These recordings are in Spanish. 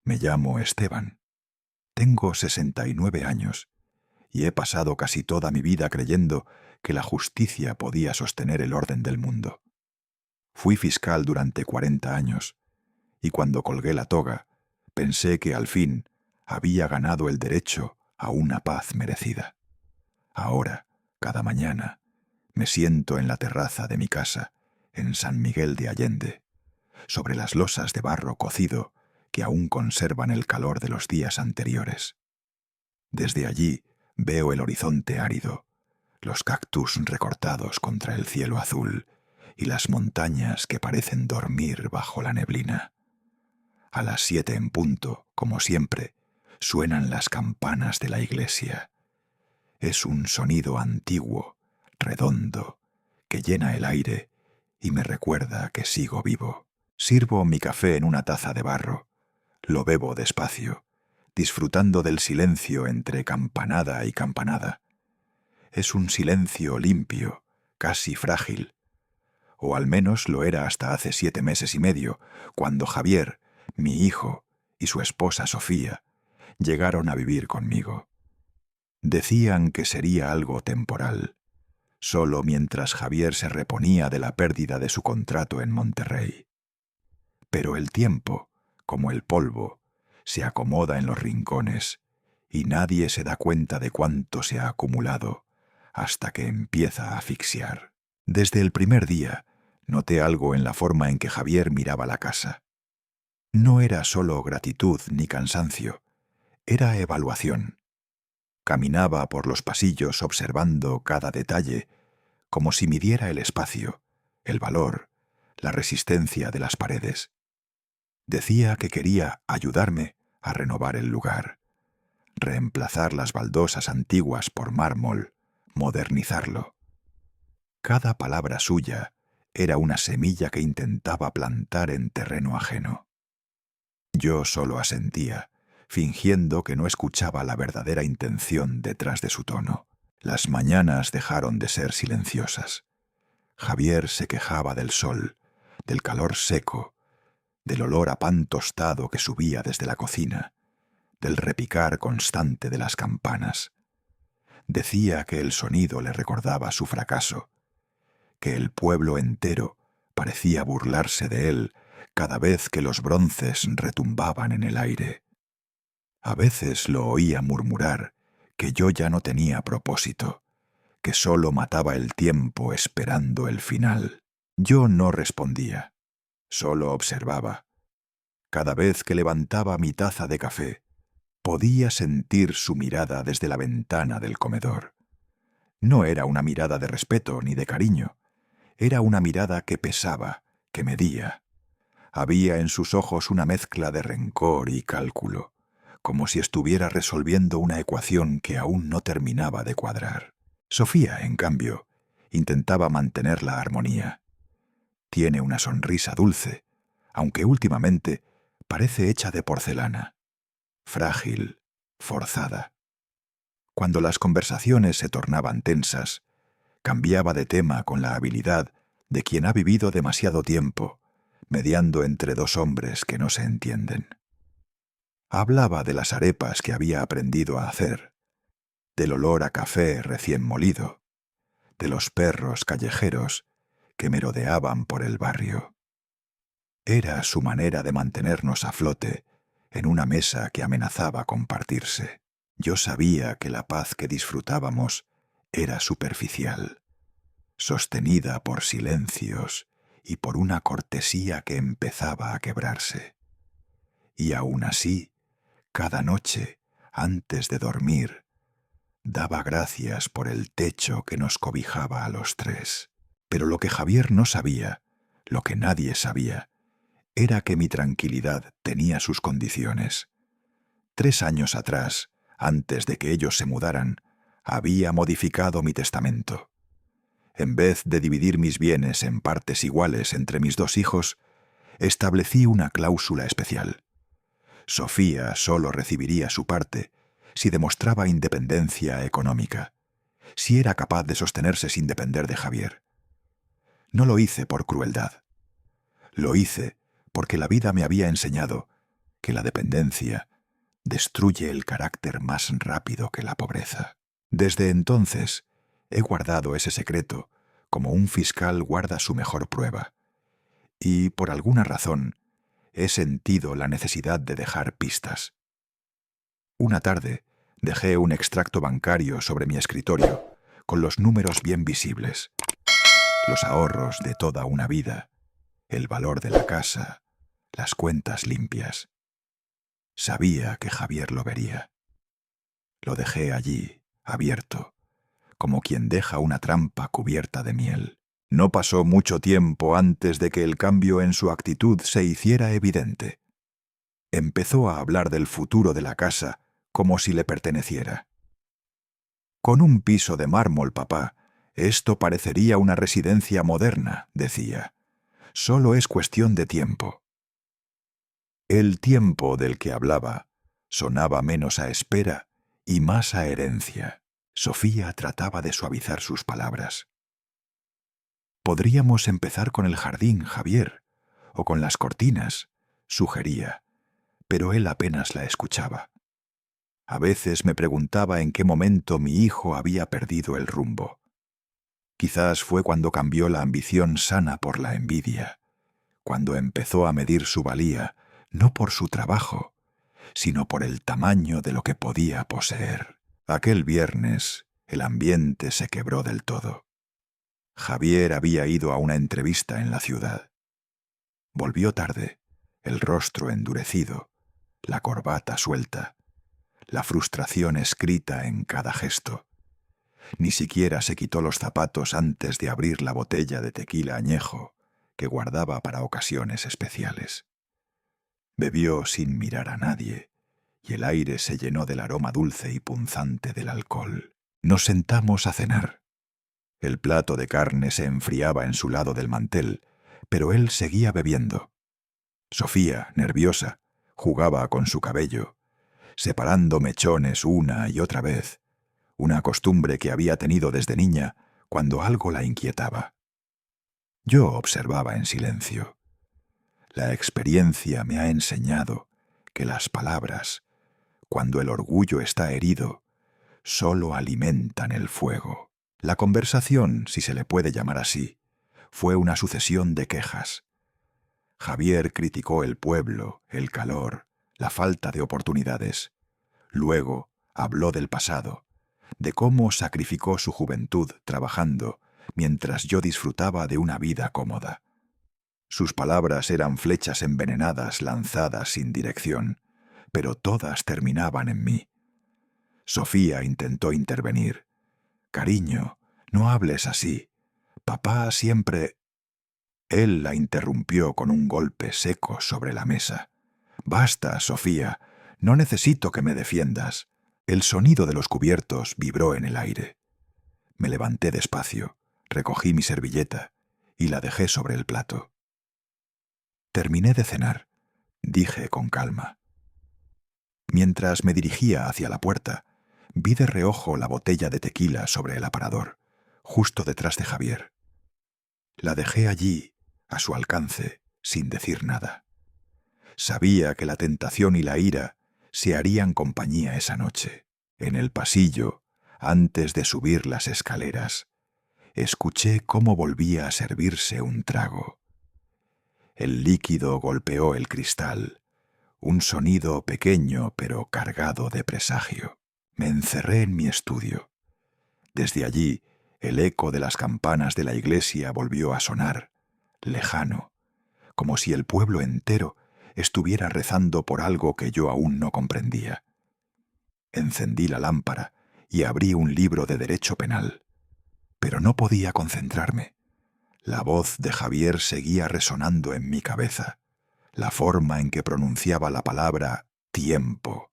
Me llamo Esteban. Tengo 69 años y he pasado casi toda mi vida creyendo que la justicia podía sostener el orden del mundo. Fui fiscal durante 40 años y cuando colgué la toga pensé que al fin había ganado el derecho a una paz merecida. Ahora, cada mañana, me siento en la terraza de mi casa, en San Miguel de Allende, sobre las losas de barro cocido que aún conservan el calor de los días anteriores. Desde allí veo el horizonte árido, los cactus recortados contra el cielo azul y las montañas que parecen dormir bajo la neblina. A las 7 en punto, como siempre, suenan las campanas de la iglesia. Es un sonido antiguo, redondo, que llena el aire y me recuerda que sigo vivo. Sirvo mi café en una taza de barro. Lo bebo despacio, disfrutando del silencio entre campanada y campanada. Es un silencio limpio, casi frágil. O al menos lo era hasta hace 7 meses y medio, cuando Javier, mi hijo, y su esposa Sofía llegaron a vivir conmigo. Decían que sería algo temporal, solo mientras Javier se reponía de la pérdida de su contrato en Monterrey. Pero el tiempo, como el polvo, se acomoda en los rincones y nadie se da cuenta de cuánto se ha acumulado hasta que empieza a asfixiar. Desde el primer día noté algo en la forma en que Javier miraba la casa. No era solo gratitud ni cansancio, era evaluación. Caminaba por los pasillos observando cada detalle, como si midiera el espacio, el valor, la resistencia de las paredes. Decía que quería ayudarme a renovar el lugar, reemplazar las baldosas antiguas por mármol, modernizarlo. Cada palabra suya era una semilla que intentaba plantar en terreno ajeno. Yo solo asentía, fingiendo que no escuchaba la verdadera intención detrás de su tono. Las mañanas dejaron de ser silenciosas. Javier se quejaba del sol, del calor seco, del olor a pan tostado que subía desde la cocina, del repicar constante de las campanas. Decía que el sonido le recordaba su fracaso, que el pueblo entero parecía burlarse de él cada vez que los bronces retumbaban en el aire. A veces lo oía murmurar que yo ya no tenía propósito, que solo mataba el tiempo esperando el final. Yo no respondía, solo observaba. Cada vez que levantaba mi taza de café, podía sentir su mirada desde la ventana del comedor. No era una mirada de respeto ni de cariño, era una mirada que pesaba, que medía. Había en sus ojos una mezcla de rencor y cálculo, como si estuviera resolviendo una ecuación que aún no terminaba de cuadrar. Sofía, en cambio, intentaba mantener la armonía. Tiene una sonrisa dulce, aunque últimamente parece hecha de porcelana, frágil, forzada. Cuando las conversaciones se tornaban tensas, cambiaba de tema con la habilidad de quien ha vivido demasiado tiempo, mediando entre dos hombres que no se entienden. Hablaba de las arepas que había aprendido a hacer, del olor a café recién molido, de los perros callejeros que merodeaban por el barrio. Era su manera de mantenernos a flote en una mesa que amenazaba compartirse. Yo sabía que la paz que disfrutábamos era superficial, sostenida por silencios y por una cortesía que empezaba a quebrarse. Y aún así, cada noche, antes de dormir, daba gracias por el techo que nos cobijaba a los tres. Pero lo que Javier no sabía, lo que nadie sabía, era que mi tranquilidad tenía sus condiciones. 3 años atrás, antes de que ellos se mudaran, había modificado mi testamento. En vez de dividir mis bienes en partes iguales entre mis 2 hijos, establecí una cláusula especial. Sofía solo recibiría su parte si demostraba independencia económica, si era capaz de sostenerse sin depender de Javier. No lo hice por crueldad. Lo hice porque la vida me había enseñado que la dependencia destruye el carácter más rápido que la pobreza. Desde entonces he guardado ese secreto como un fiscal guarda su mejor prueba, y por alguna razón he sentido la necesidad de dejar pistas. Una tarde dejé un extracto bancario sobre mi escritorio con los números bien visibles, los ahorros de toda una vida, el valor de la casa, las cuentas limpias. Sabía que Javier lo vería. Lo dejé allí, abierto, como quien deja una trampa cubierta de miel. No pasó mucho tiempo antes de que el cambio en su actitud se hiciera evidente. Empezó a hablar del futuro de la casa como si le perteneciera. Con un piso de mármol, papá, esto parecería una residencia moderna, decía. Solo es cuestión de tiempo. El tiempo del que hablaba sonaba menos a espera y más a herencia. Sofía trataba de suavizar sus palabras. «Podríamos empezar con el jardín, Javier, o con las cortinas», sugería, pero él apenas la escuchaba. A veces me preguntaba en qué momento mi hijo había perdido el rumbo. Quizás fue cuando cambió la ambición sana por la envidia, cuando empezó a medir su valía, no por su trabajo, sino por el tamaño de lo que podía poseer. Aquel viernes, el ambiente se quebró del todo. Javier había ido a una entrevista en la ciudad. Volvió tarde, el rostro endurecido, la corbata suelta, la frustración escrita en cada gesto. Ni siquiera se quitó los zapatos antes de abrir la botella de tequila añejo que guardaba para ocasiones especiales. Bebió sin mirar a nadie, y el aire se llenó del aroma dulce y punzante del alcohol. Nos sentamos a cenar. El plato de carne se enfriaba en su lado del mantel, pero él seguía bebiendo. Sofía, nerviosa, jugaba con su cabello, separando mechones una y otra vez, una costumbre que había tenido desde niña cuando algo la inquietaba. Yo observaba en silencio. La experiencia me ha enseñado que las palabras, cuando el orgullo está herido, solo alimentan el fuego. La conversación, si se le puede llamar así, fue una sucesión de quejas. Javier criticó el pueblo, el calor, la falta de oportunidades. Luego habló del pasado, de cómo sacrificó su juventud trabajando mientras yo disfrutaba de una vida cómoda. Sus palabras eran flechas envenenadas lanzadas sin dirección, pero todas terminaban en mí. Sofía intentó intervenir. «Cariño, no hables así. Papá siempre...» Él la interrumpió con un golpe seco sobre la mesa. «Basta, Sofía. No necesito que me defiendas». El sonido de los cubiertos vibró en el aire. Me levanté despacio, recogí mi servilleta y la dejé sobre el plato. «Terminé de cenar», dije con calma. Mientras me dirigía hacia la puerta, vi de reojo la botella de tequila sobre el aparador, justo detrás de Javier. La dejé allí, a su alcance, sin decir nada. Sabía que la tentación y la ira se harían compañía esa noche. En el pasillo, antes de subir las escaleras, escuché cómo volvía a servirse un trago. El líquido golpeó el cristal, un sonido pequeño pero cargado de presagio. Me encerré en mi estudio. Desde allí, el eco de las campanas de la iglesia volvió a sonar, lejano, como si el pueblo entero estuviera rezando por algo que yo aún no comprendía. Encendí la lámpara y abrí un libro de derecho penal, pero no podía concentrarme. La voz de Javier seguía resonando en mi cabeza, la forma en que pronunciaba la palabra tiempo,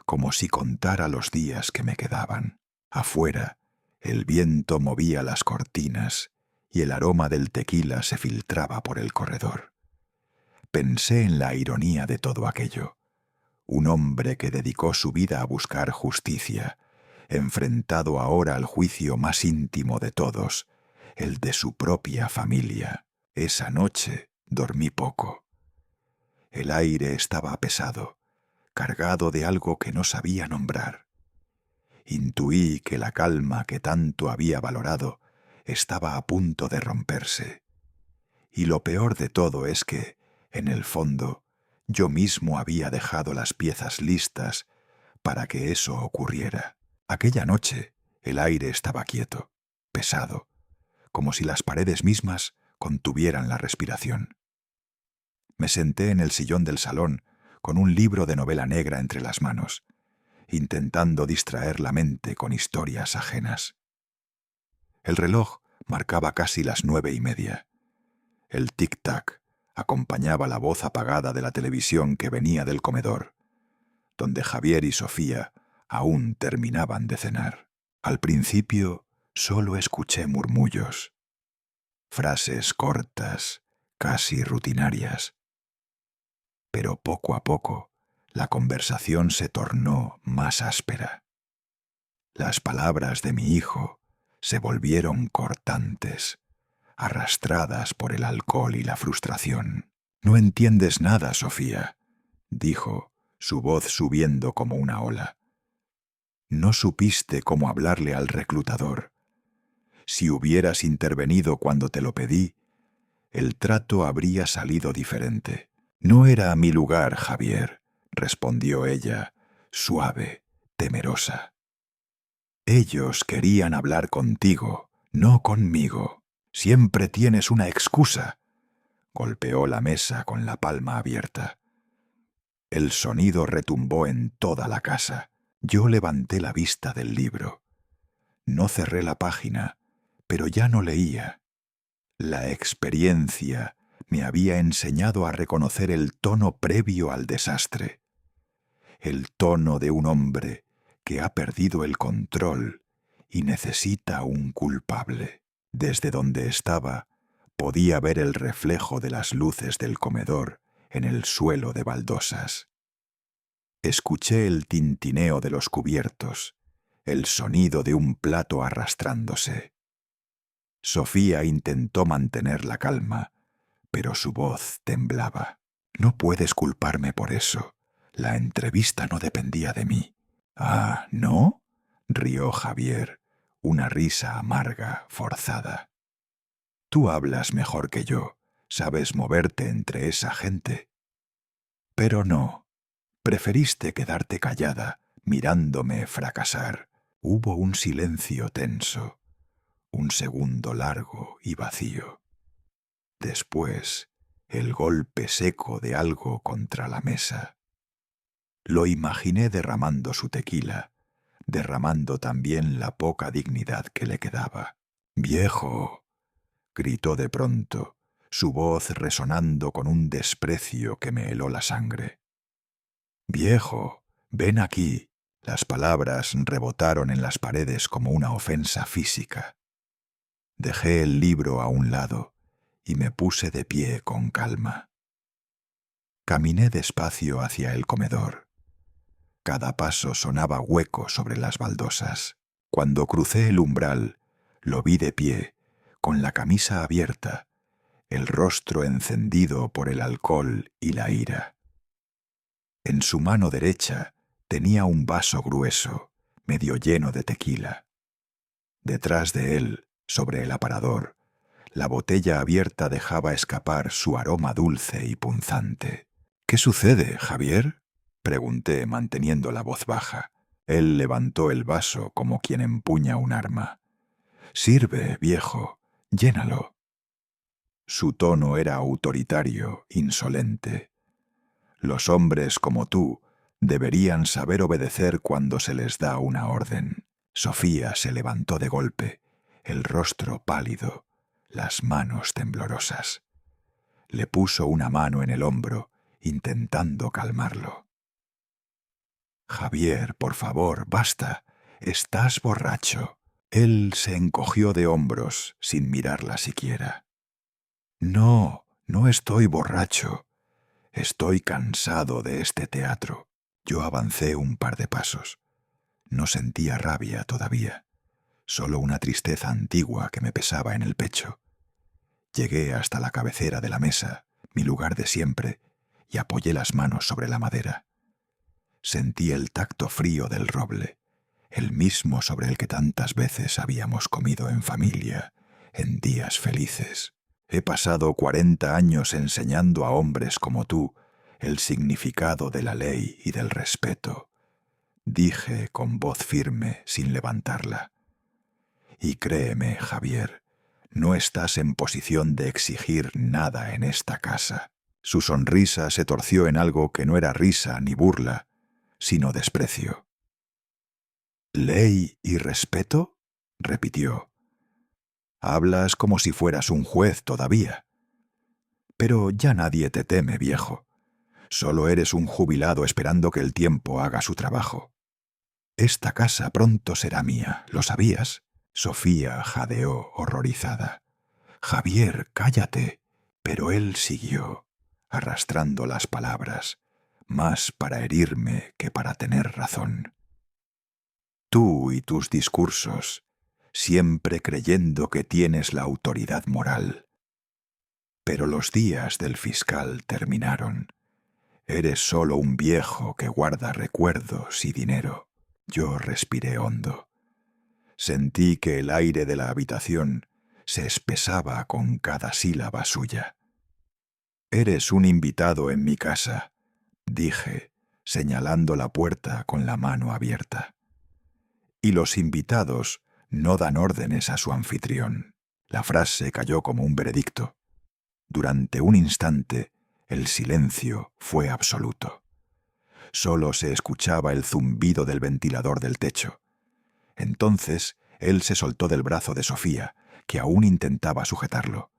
como si contara los días que me quedaban. Afuera, el viento movía las cortinas y el aroma del tequila se filtraba por el corredor. Pensé en la ironía de todo aquello. Un hombre que dedicó su vida a buscar justicia, enfrentado ahora al juicio más íntimo de todos, el de su propia familia. Esa noche dormí poco. El aire estaba pesado, cargado de algo que no sabía nombrar. Intuí que la calma que tanto había valorado estaba a punto de romperse. Y lo peor de todo es que, en el fondo, yo mismo había dejado las piezas listas para que eso ocurriera. Aquella noche el aire estaba quieto, pesado, como si las paredes mismas contuvieran la respiración. Me senté en el sillón del salón con un libro de novela negra entre las manos, intentando distraer la mente con historias ajenas. El reloj marcaba casi las 9:30. El tic-tac acompañaba la voz apagada de la televisión que venía del comedor, donde Javier y Sofía aún terminaban de cenar. Al principio solo escuché murmullos, frases cortas, casi rutinarias. Pero poco a poco la conversación se tornó más áspera. Las palabras de mi hijo se volvieron cortantes, arrastradas por el alcohol y la frustración. «No entiendes nada, Sofía», dijo, su voz subiendo como una ola. «No supiste cómo hablarle al reclutador. Si hubieras intervenido cuando te lo pedí, el trato habría salido diferente». «No era mi lugar, Javier», respondió ella, suave, temerosa. «Ellos querían hablar contigo, no conmigo. Siempre tienes una excusa». Golpeó la mesa con la palma abierta. El sonido retumbó en toda la casa. Yo levanté la vista del libro. No cerré la página, pero ya no leía. La experiencia me había enseñado a reconocer el tono previo al desastre. El tono de un hombre que ha perdido el control y necesita un culpable. Desde donde estaba, podía ver el reflejo de las luces del comedor en el suelo de baldosas. Escuché el tintineo de los cubiertos, el sonido de un plato arrastrándose. Sofía intentó mantener la calma, pero su voz temblaba. «No puedes culparme por eso. La entrevista no dependía de mí». «Ah, ¿no?», rió Javier, una risa amarga, forzada. «Tú hablas mejor que yo, sabes moverte entre esa gente». «Pero no, preferiste quedarte callada, mirándome fracasar». Hubo un silencio tenso, un segundo largo y vacío. Después, el golpe seco de algo contra la mesa. Lo imaginé derramando su tequila, derramando también la poca dignidad que le quedaba. «Viejo», gritó de pronto, su voz resonando con un desprecio que me heló la sangre. «Viejo, ven aquí». Las palabras rebotaron en las paredes como una ofensa física. Dejé el libro a un lado y me puse de pie con calma. Caminé despacio hacia el comedor. Cada paso sonaba hueco sobre las baldosas. Cuando crucé el umbral, lo vi de pie, con la camisa abierta, el rostro encendido por el alcohol y la ira. En su mano derecha tenía un vaso grueso, medio lleno de tequila. Detrás de él, sobre el aparador, la botella abierta dejaba escapar su aroma dulce y punzante. «¿Qué sucede, Javier?», pregunté manteniendo la voz baja. Él levantó el vaso como quien empuña un arma. «Sirve, viejo, llénalo». Su tono era autoritario, insolente. «Los hombres como tú deberían saber obedecer cuando se les da una orden». Sofía se levantó de golpe, el rostro pálido, las manos temblorosas. Le puso una mano en el hombro, intentando calmarlo. «Javier, por favor, basta. Estás borracho». Él se encogió de hombros, sin mirarla siquiera. «No, no estoy borracho. Estoy cansado de este teatro». Yo avancé un par de pasos. No sentía rabia todavía, solo una tristeza antigua que me pesaba en el pecho. Llegué hasta la cabecera de la mesa, mi lugar de siempre, y apoyé las manos sobre la madera. Sentí el tacto frío del roble, el mismo sobre el que tantas veces habíamos comido en familia, en días felices. He pasado 40 años enseñando a hombres como tú el significado de la ley y del respeto, dije con voz firme sin levantarla. Y créeme, Javier, no estás en posición de exigir nada en esta casa. Su sonrisa se torció en algo que no era risa ni burla, sino desprecio. ¿Ley y respeto?, repitió. Hablas como si fueras un juez todavía. Pero ya nadie te teme, viejo. Solo eres un jubilado esperando que el tiempo haga su trabajo. Esta casa pronto será mía, ¿lo sabías? Sofía jadeó horrorizada. Javier, cállate. Pero él siguió, arrastrando las palabras, más para herirme que para tener razón. Tú y tus discursos, siempre creyendo que tienes la autoridad moral. Pero los días del fiscal terminaron. Eres solo un viejo que guarda recuerdos y dinero. Yo respiré hondo. Sentí que el aire de la habitación se espesaba con cada sílaba suya. Eres un invitado en mi casa, dije, señalando la puerta con la mano abierta. Y los invitados no dan órdenes a su anfitrión. La frase cayó como un veredicto. Durante un instante, el silencio fue absoluto. Solo se escuchaba el zumbido del ventilador del techo. Entonces, él se soltó del brazo de Sofía, que aún intentaba sujetarlo.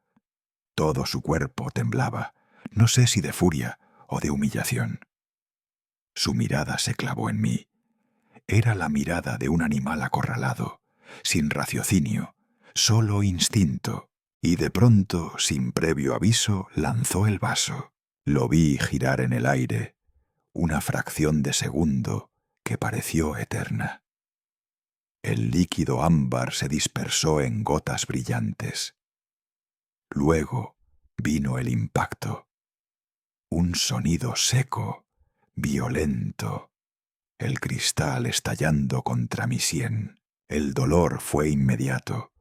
Todo su cuerpo temblaba, no sé si de furia o de humillación. Su mirada se clavó en mí. Era la mirada de un animal acorralado, sin raciocinio, solo instinto, y de pronto, sin previo aviso, lanzó el vaso. Lo vi girar en el aire, una fracción de segundo que pareció eterna. El líquido ámbar se dispersó en gotas brillantes. Luego vino el impacto. Un sonido seco, violento. El cristal estallando contra mi sien. El dolor fue inmediato,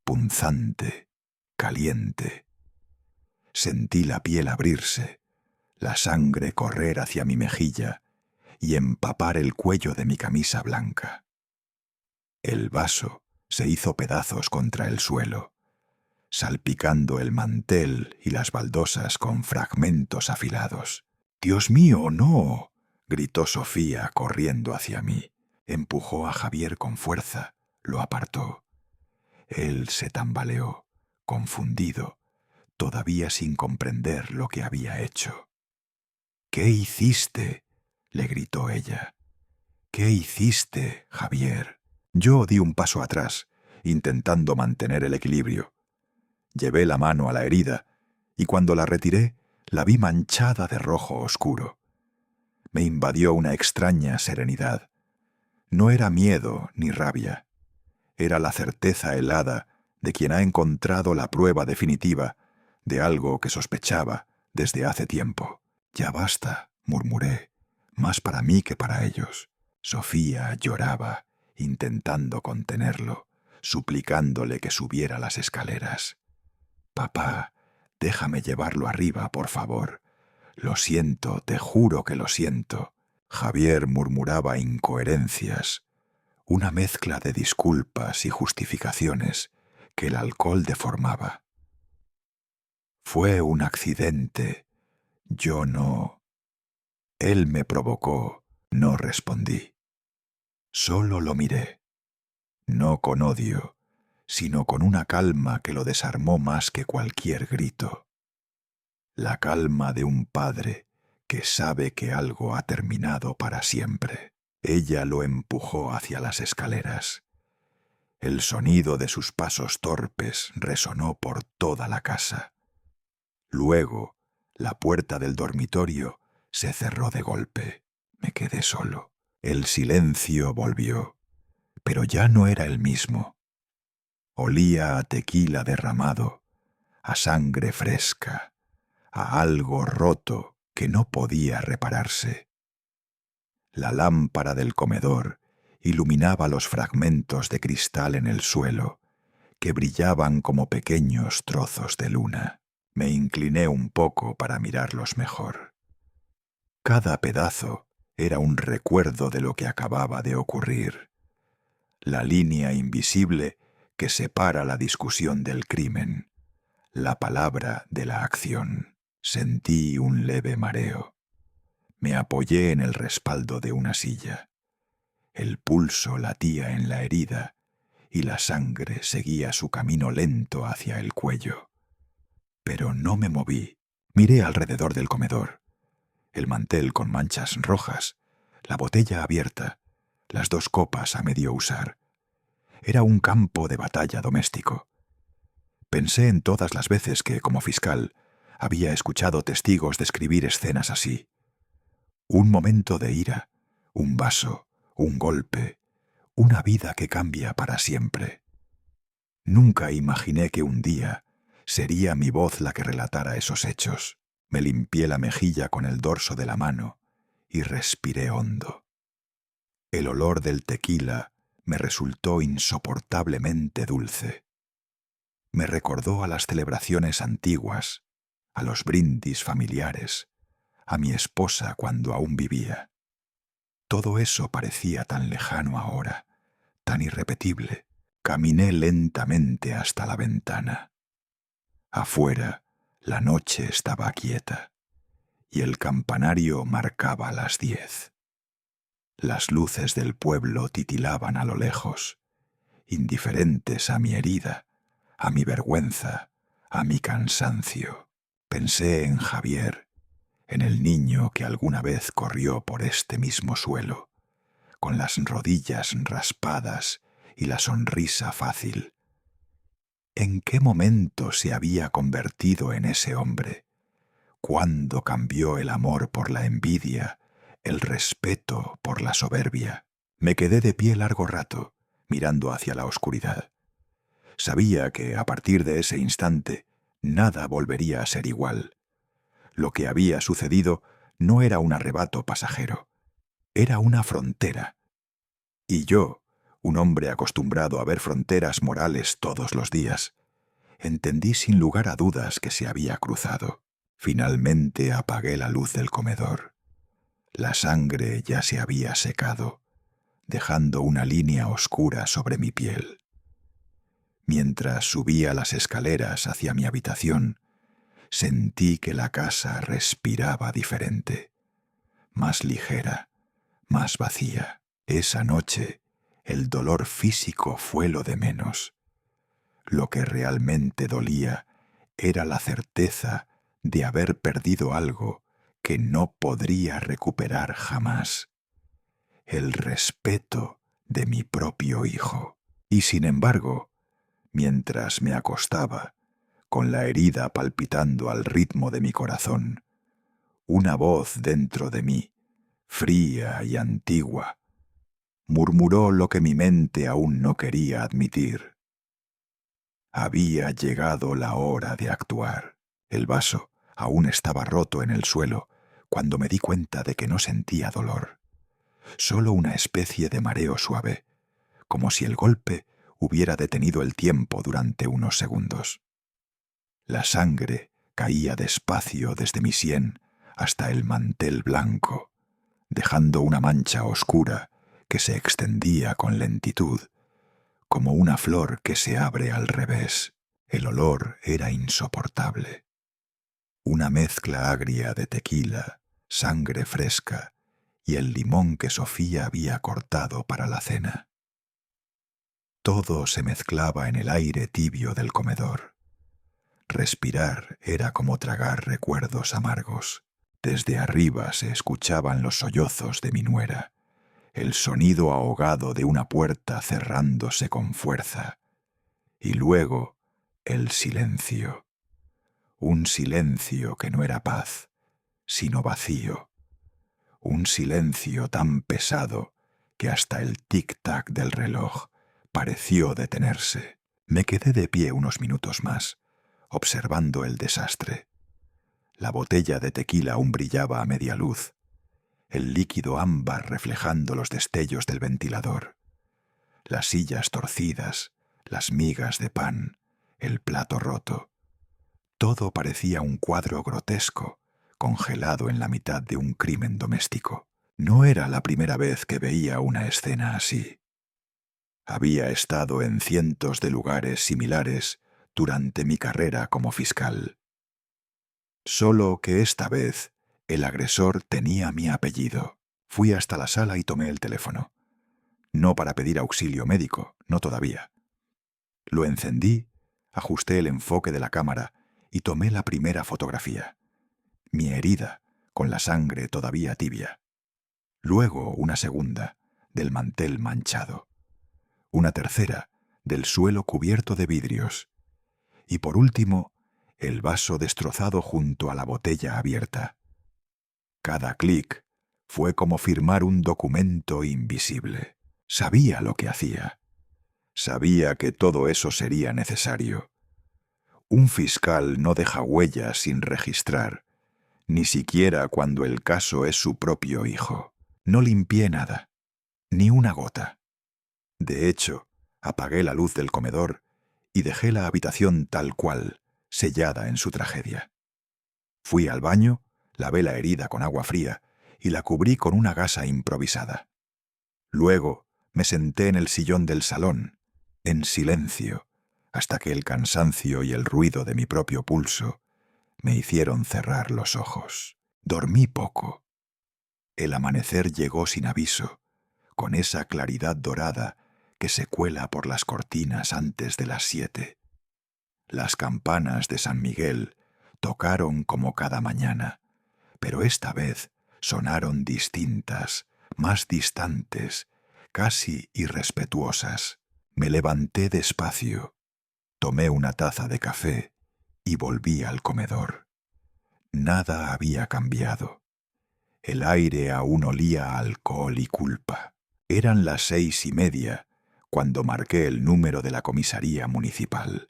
punzante, caliente. Sentí la piel abrirse, la sangre correr hacia mi mejilla y empapar el cuello de mi camisa blanca. El vaso se hizo pedazos contra el suelo, salpicando el mantel y las baldosas con fragmentos afilados. «¡Dios mío, no!», gritó Sofía corriendo hacia mí. Empujó a Javier con fuerza, lo apartó. Él se tambaleó, confundido, todavía sin comprender lo que había hecho. «¿Qué hiciste?», le gritó ella. «¿Qué hiciste, Javier?». Yo di un paso atrás, intentando mantener el equilibrio. Llevé la mano a la herida, y cuando la retiré, la vi manchada de rojo oscuro. Me invadió una extraña serenidad. No era miedo ni rabia. Era la certeza helada de quien ha encontrado la prueba definitiva de algo que sospechaba desde hace tiempo. «Ya basta», murmuré, más para mí que para ellos. Sofía lloraba, intentando contenerlo, suplicándole que subiera las escaleras. «Papá, déjame llevarlo arriba, por favor. Lo siento, te juro que lo siento». Javier murmuraba incoherencias, una mezcla de disculpas y justificaciones que el alcohol deformaba. «Fue un accidente. Yo no...». Él me provocó, no respondí. Solo lo miré, no con odio, sino con una calma que lo desarmó más que cualquier grito. La calma de un padre que sabe que algo ha terminado para siempre. Ella lo empujó hacia las escaleras. El sonido de sus pasos torpes resonó por toda la casa. Luego, la puerta del dormitorio se cerró de golpe. Me quedé solo. El silencio volvió, pero ya no era el mismo. Olía a tequila derramado, a sangre fresca, a algo roto que no podía repararse. La lámpara del comedor iluminaba los fragmentos de cristal en el suelo, que brillaban como pequeños trozos de luna. Me incliné un poco para mirarlos mejor. Cada pedazo era un recuerdo de lo que acababa de ocurrir. La línea invisible que separa la discusión del crimen, la palabra de la acción. Sentí un leve mareo. Me apoyé en el respaldo de una silla. El pulso latía en la herida y la sangre seguía su camino lento hacia el cuello. Pero no me moví. Miré alrededor del comedor. El mantel con manchas rojas, la botella abierta, las 2 copas a medio usar. Era un campo de batalla doméstico. Pensé en todas las veces que, como fiscal, había escuchado testigos describir escenas así. Un momento de ira, un vaso, un golpe, una vida que cambia para siempre. Nunca imaginé que un día sería mi voz la que relatara esos hechos. Me limpié la mejilla con el dorso de la mano y respiré hondo. El olor del tequila me resultó insoportablemente dulce. Me recordó a las celebraciones antiguas, a los brindis familiares, a mi esposa cuando aún vivía. Todo eso parecía tan lejano ahora, tan irrepetible. Caminé lentamente hasta la ventana. Afuera, la noche estaba quieta y el campanario marcaba las 10. Las luces del pueblo titilaban a lo lejos, indiferentes a mi herida, a mi vergüenza, a mi cansancio. Pensé en Javier, en el niño que alguna vez corrió por este mismo suelo, con las rodillas raspadas y la sonrisa fácil. ¿En qué momento se había convertido en ese hombre? ¿Cuándo cambió el amor por la envidia, el respeto por la soberbia? Me quedé de pie largo rato, mirando hacia la oscuridad. Sabía que, a partir de ese instante, nada volvería a ser igual. Lo que había sucedido no era un arrebato pasajero, era una frontera. Y yo, un hombre acostumbrado a ver fronteras morales todos los días, entendí sin lugar a dudas que se había cruzado. Finalmente apagué la luz del comedor. La sangre ya se había secado, dejando una línea oscura sobre mi piel. Mientras subía las escaleras hacia mi habitación, sentí que la casa respiraba diferente, más ligera, más vacía. Esa noche, el dolor físico fue lo de menos. Lo que realmente dolía era la certeza de haber perdido algo que no podría recuperar jamás: el respeto de mi propio hijo. Y sin embargo, mientras me acostaba, con la herida palpitando al ritmo de mi corazón, una voz dentro de mí, fría y antigua, murmuró lo que mi mente aún no quería admitir. Había llegado la hora de actuar. El vaso aún estaba roto en el suelo cuando me di cuenta de que no sentía dolor, solo una especie de mareo suave, como si el golpe hubiera detenido el tiempo durante unos segundos. La sangre caía despacio desde mi sien hasta el mantel blanco, dejando una mancha oscura que se extendía con lentitud, como una flor que se abre al revés. El olor era insoportable. Una mezcla agria de tequila, sangre fresca y el limón que Sofía había cortado para la cena. Todo se mezclaba en el aire tibio del comedor. Respirar era como tragar recuerdos amargos. Desde arriba se escuchaban los sollozos de mi nuera, el sonido ahogado de una puerta cerrándose con fuerza, y luego el silencio. Un silencio que no era paz, sino vacío. Un silencio tan pesado que hasta el tic-tac del reloj pareció detenerse. Me quedé de pie unos minutos más, observando el desastre. La botella de tequila aún brillaba a media luz, el líquido ámbar reflejando los destellos del ventilador. Las sillas torcidas, las migas de pan, el plato roto. Todo parecía un cuadro grotesco, congelado en la mitad de un crimen doméstico. No era la primera vez que veía una escena así. Había estado en cientos de lugares similares durante mi carrera como fiscal. Solo que esta vez el agresor tenía mi apellido. Fui hasta la sala y tomé el teléfono. No para pedir auxilio médico, no todavía. Lo encendí, ajusté el enfoque de la cámara y tomé la primera fotografía. Mi herida, con la sangre todavía tibia. Luego una segunda, del mantel manchado. Una tercera, del suelo cubierto de vidrios. Y por último, el vaso destrozado junto a la botella abierta. Cada clic fue como firmar un documento invisible. Sabía lo que hacía. Sabía que todo eso sería necesario. Un fiscal no deja huellas sin registrar, ni siquiera cuando el caso es su propio hijo. No limpié nada, ni una gota. De hecho, apagué la luz del comedor y dejé la habitación tal cual, sellada en su tragedia. Fui al baño, lavé la herida con agua fría y la cubrí con una gasa improvisada. Luego me senté en el sillón del salón, en silencio, hasta que el cansancio y el ruido de mi propio pulso me hicieron cerrar los ojos. Dormí poco. El amanecer llegó sin aviso, con esa claridad dorada que se cuela por las cortinas antes de las 7. Las campanas de San Miguel tocaron como cada mañana, pero esta vez sonaron distintas, más distantes, casi irrespetuosas. Me levanté despacio, tomé una taza de café y volví al comedor. Nada había cambiado. El aire aún olía a alcohol y culpa. Eran las 6:30 cuando marqué el número de la comisaría municipal.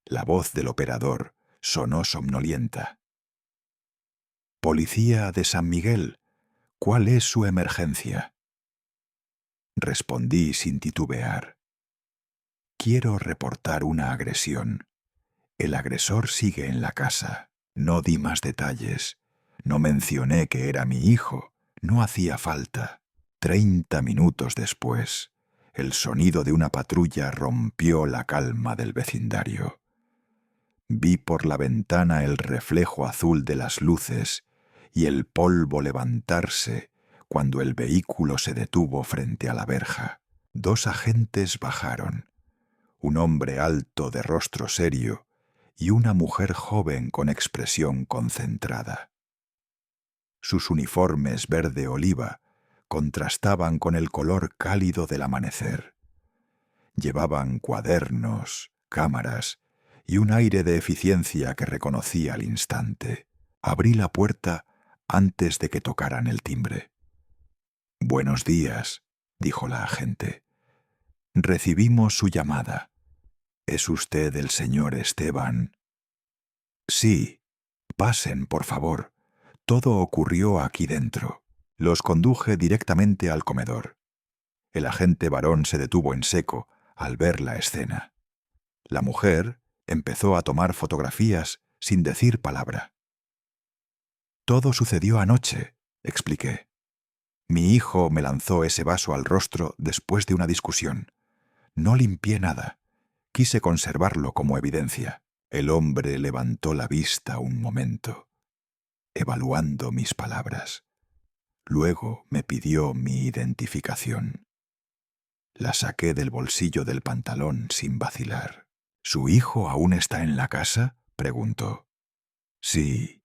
La voz del operador sonó somnolienta. «Policía de San Miguel, ¿cuál es su emergencia?». Respondí sin titubear. «Quiero reportar una agresión. El agresor sigue en la casa». No di más detalles. No mencioné que era mi hijo. No hacía falta. 30 minutos después, el sonido de una patrulla rompió la calma del vecindario. Vi por la ventana el reflejo azul de las luces y el polvo levantarse cuando el vehículo se detuvo frente a la verja. 2 agentes bajaron. Un hombre alto de rostro serio y una mujer joven con expresión concentrada. Sus uniformes verde oliva contrastaban con el color cálido del amanecer. Llevaban cuadernos, cámaras y un aire de eficiencia que reconocí al instante. Abrí la puerta antes de que tocaran el timbre. «Buenos días», dijo la agente. «Recibimos su llamada. ¿Es usted el señor Esteban?» «Sí. Pasen, por favor. Todo ocurrió aquí dentro». Los conduje directamente al comedor. El agente varón se detuvo en seco al ver la escena. La mujer empezó a tomar fotografías sin decir palabra. «Todo sucedió anoche», expliqué. «Mi hijo me lanzó ese vaso al rostro después de una discusión. No limpié nada. Quise conservarlo como evidencia». El hombre levantó la vista un momento, evaluando mis palabras. Luego me pidió mi identificación. La saqué del bolsillo del pantalón sin vacilar. «¿Su hijo aún está en la casa?», preguntó. «Sí,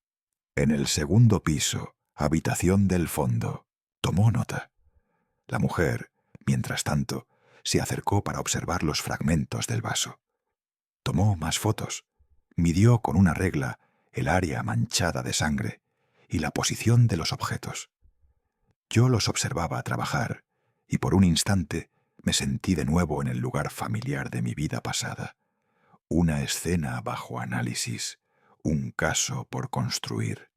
en el segundo piso, habitación del fondo». Tomó nota. La mujer, mientras tanto, se acercó para observar los fragmentos del vaso. Tomó más fotos. Midió con una regla el área manchada de sangre y la posición de los objetos. Yo los observaba trabajar y por un instante me sentí de nuevo en el lugar familiar de mi vida pasada. Una escena bajo análisis, un caso por construir.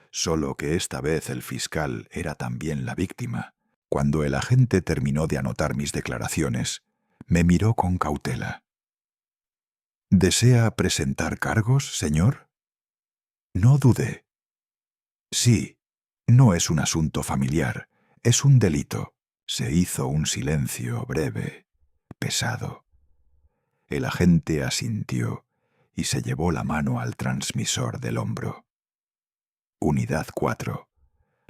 Solo que esta vez el fiscal era también la víctima. Cuando el agente terminó de anotar mis declaraciones, me miró con cautela. ¿Desea presentar cargos, señor? No dudé. Sí, no es un asunto familiar, es un delito. Se hizo un silencio breve, pesado. El agente asintió y se llevó la mano al transmisor del hombro. Unidad 4.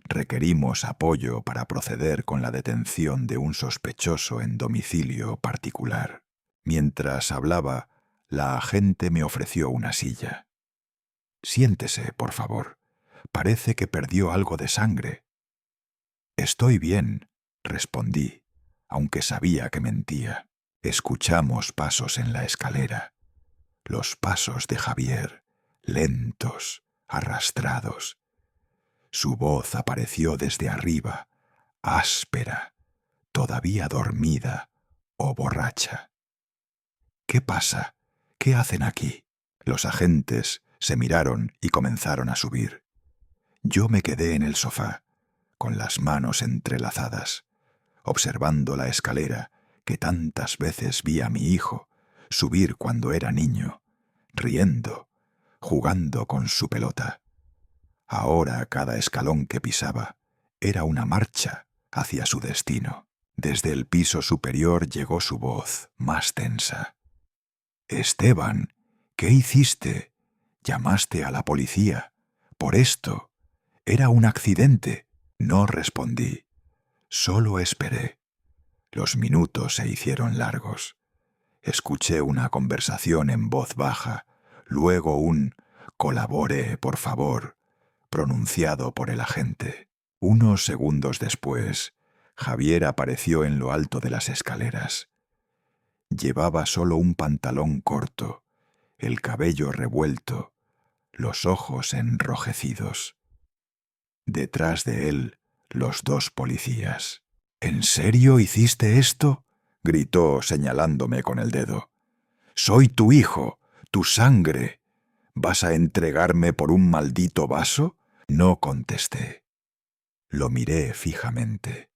Requerimos apoyo para proceder con la detención de un sospechoso en domicilio particular. Mientras hablaba, la agente me ofreció una silla. Siéntese, por favor. Parece que perdió algo de sangre. Estoy bien, respondí, aunque sabía que mentía. Escuchamos pasos en la escalera. Los pasos de Javier, lentos, arrastrados. Su voz apareció desde arriba, áspera, todavía dormida o borracha. ¿Qué pasa? ¿Qué hacen aquí? Los agentes se miraron y comenzaron a subir. Yo me quedé en el sofá, con las manos entrelazadas, observando la escalera que tantas veces vi a mi hijo subir cuando era niño, riendo, jugando con su pelota. Ahora cada escalón que pisaba era una marcha hacia su destino. Desde el piso superior llegó su voz, más tensa. «Esteban, ¿qué hiciste? Llamaste a la policía. Por esto. Era un accidente». No respondí. Solo esperé. Los minutos se hicieron largos. Escuché una conversación en voz baja, luego un «colabore, por favor», pronunciado por el agente. Unos segundos después, Javier apareció en lo alto de las escaleras. Llevaba solo un pantalón corto, el cabello revuelto, los ojos enrojecidos. Detrás de él, los dos policías. «¿En serio hiciste esto?», gritó señalándome con el dedo. «Soy tu hijo, tu sangre. ¿Vas a entregarme por un maldito vaso?». No contesté. Lo miré fijamente.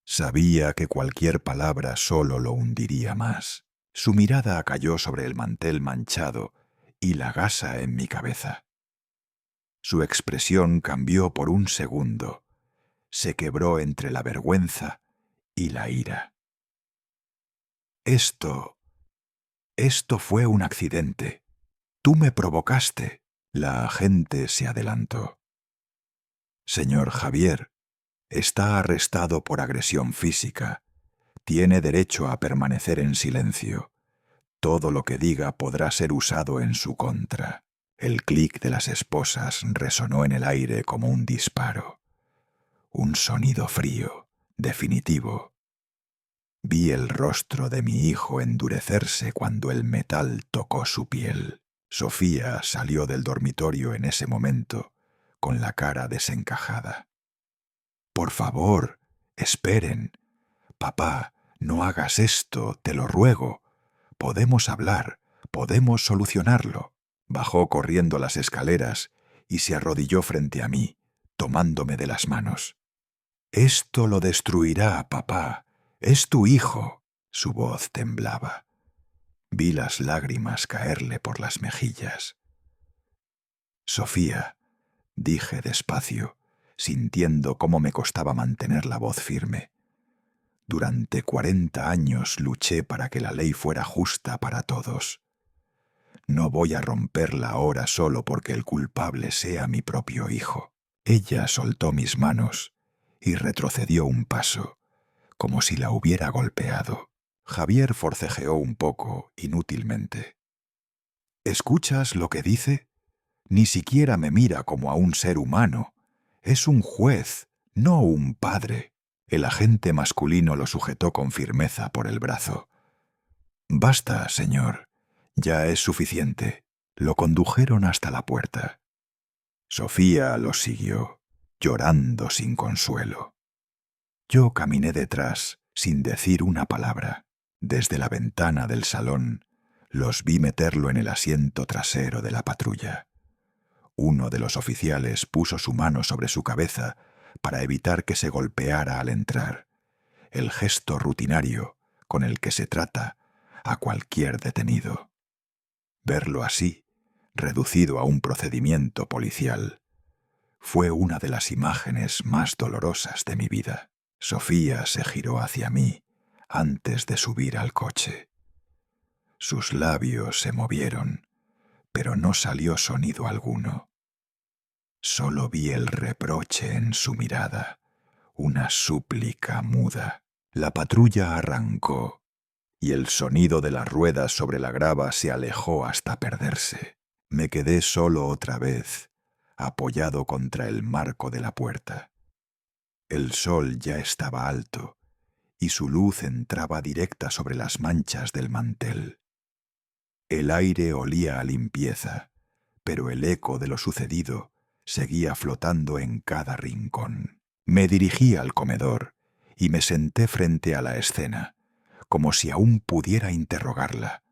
Sabía que cualquier palabra solo lo hundiría más. Su mirada cayó sobre el mantel manchado y la gasa en mi cabeza. Su expresión cambió por un segundo. Se quebró entre la vergüenza y la ira. Esto fue un accidente. Tú me provocaste». La agente se adelantó. «Señor Javier, está arrestado por agresión física. Tiene derecho a permanecer en silencio. Todo lo que diga podrá ser usado en su contra». El clic de las esposas resonó en el aire como un disparo. Un sonido frío, definitivo. Vi el rostro de mi hijo endurecerse cuando el metal tocó su piel. Sofía salió del dormitorio en ese momento, con la cara desencajada. «Por favor, esperen. Papá, no hagas esto, te lo ruego. Podemos hablar, podemos solucionarlo». Bajó corriendo las escaleras y se arrodilló frente a mí, tomándome de las manos. «Esto lo destruirá, papá. Es tu hijo». Su voz temblaba. Vi las lágrimas caerle por las mejillas. «Sofía», dije despacio, sintiendo cómo me costaba mantener la voz firme. «Durante 40 años luché para que la ley fuera justa para todos. No voy a romperla ahora solo porque el culpable sea mi propio hijo». Ella soltó mis manos y retrocedió un paso, como si la hubiera golpeado. Javier forcejeó un poco, inútilmente. «¿Escuchas lo que dice? Ni siquiera me mira como a un ser humano. Es un juez, no un padre». El agente masculino lo sujetó con firmeza por el brazo. «Basta, señor. Ya es suficiente». Lo condujeron hasta la puerta. Sofía los siguió, llorando sin consuelo. Yo caminé detrás, sin decir una palabra. Desde la ventana del salón, Los vi meterlo en el asiento trasero de la patrulla. Uno de los oficiales puso su mano sobre su cabeza para evitar que se golpeara al entrar, el gesto rutinario con el que se trata a cualquier detenido. Verlo así, reducido a un procedimiento policial, fue una de las imágenes más dolorosas de mi vida. Sofía se giró hacia mí antes de subir al coche. Sus labios se movieron, pero no salió sonido alguno. Solo vi el reproche en su mirada, una súplica muda. La patrulla arrancó y el sonido de las ruedas sobre la grava se alejó hasta perderse. Me quedé solo otra vez, apoyado contra el marco de la puerta. El sol ya estaba alto y su luz entraba directa sobre las manchas del mantel. El aire olía a limpieza, pero el eco de lo sucedido seguía flotando en cada rincón. Me dirigí al comedor y me senté frente a la escena, como si aún pudiera interrogarla.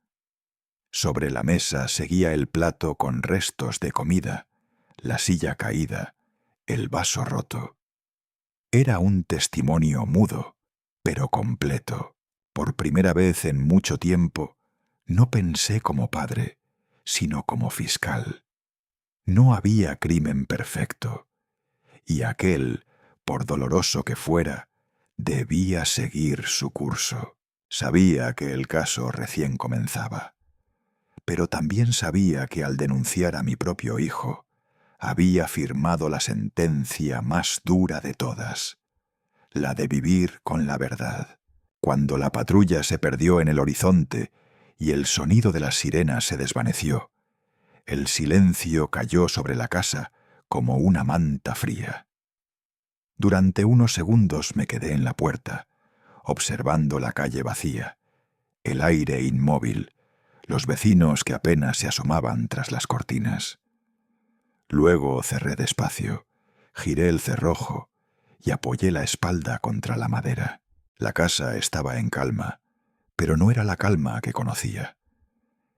Sobre la mesa seguía el plato con restos de comida, la silla caída, el vaso roto. Era un testimonio mudo, pero completo. Por primera vez en mucho tiempo, no pensé como padre, sino como fiscal. No había crimen perfecto, y aquel, por doloroso que fuera, debía seguir su curso. Sabía que el caso recién comenzaba, pero también sabía que al denunciar a mi propio hijo, había firmado la sentencia más dura de todas, la de vivir con la verdad. Cuando la patrulla se perdió en el horizonte y el sonido de las sirenas se desvaneció, el silencio cayó sobre la casa como una manta fría. Durante unos segundos me quedé en la puerta, observando la calle vacía, el aire inmóvil, los vecinos que apenas se asomaban tras las cortinas. Luego cerré despacio, giré el cerrojo y apoyé la espalda contra la madera. La casa estaba en calma, pero no era la calma que conocía.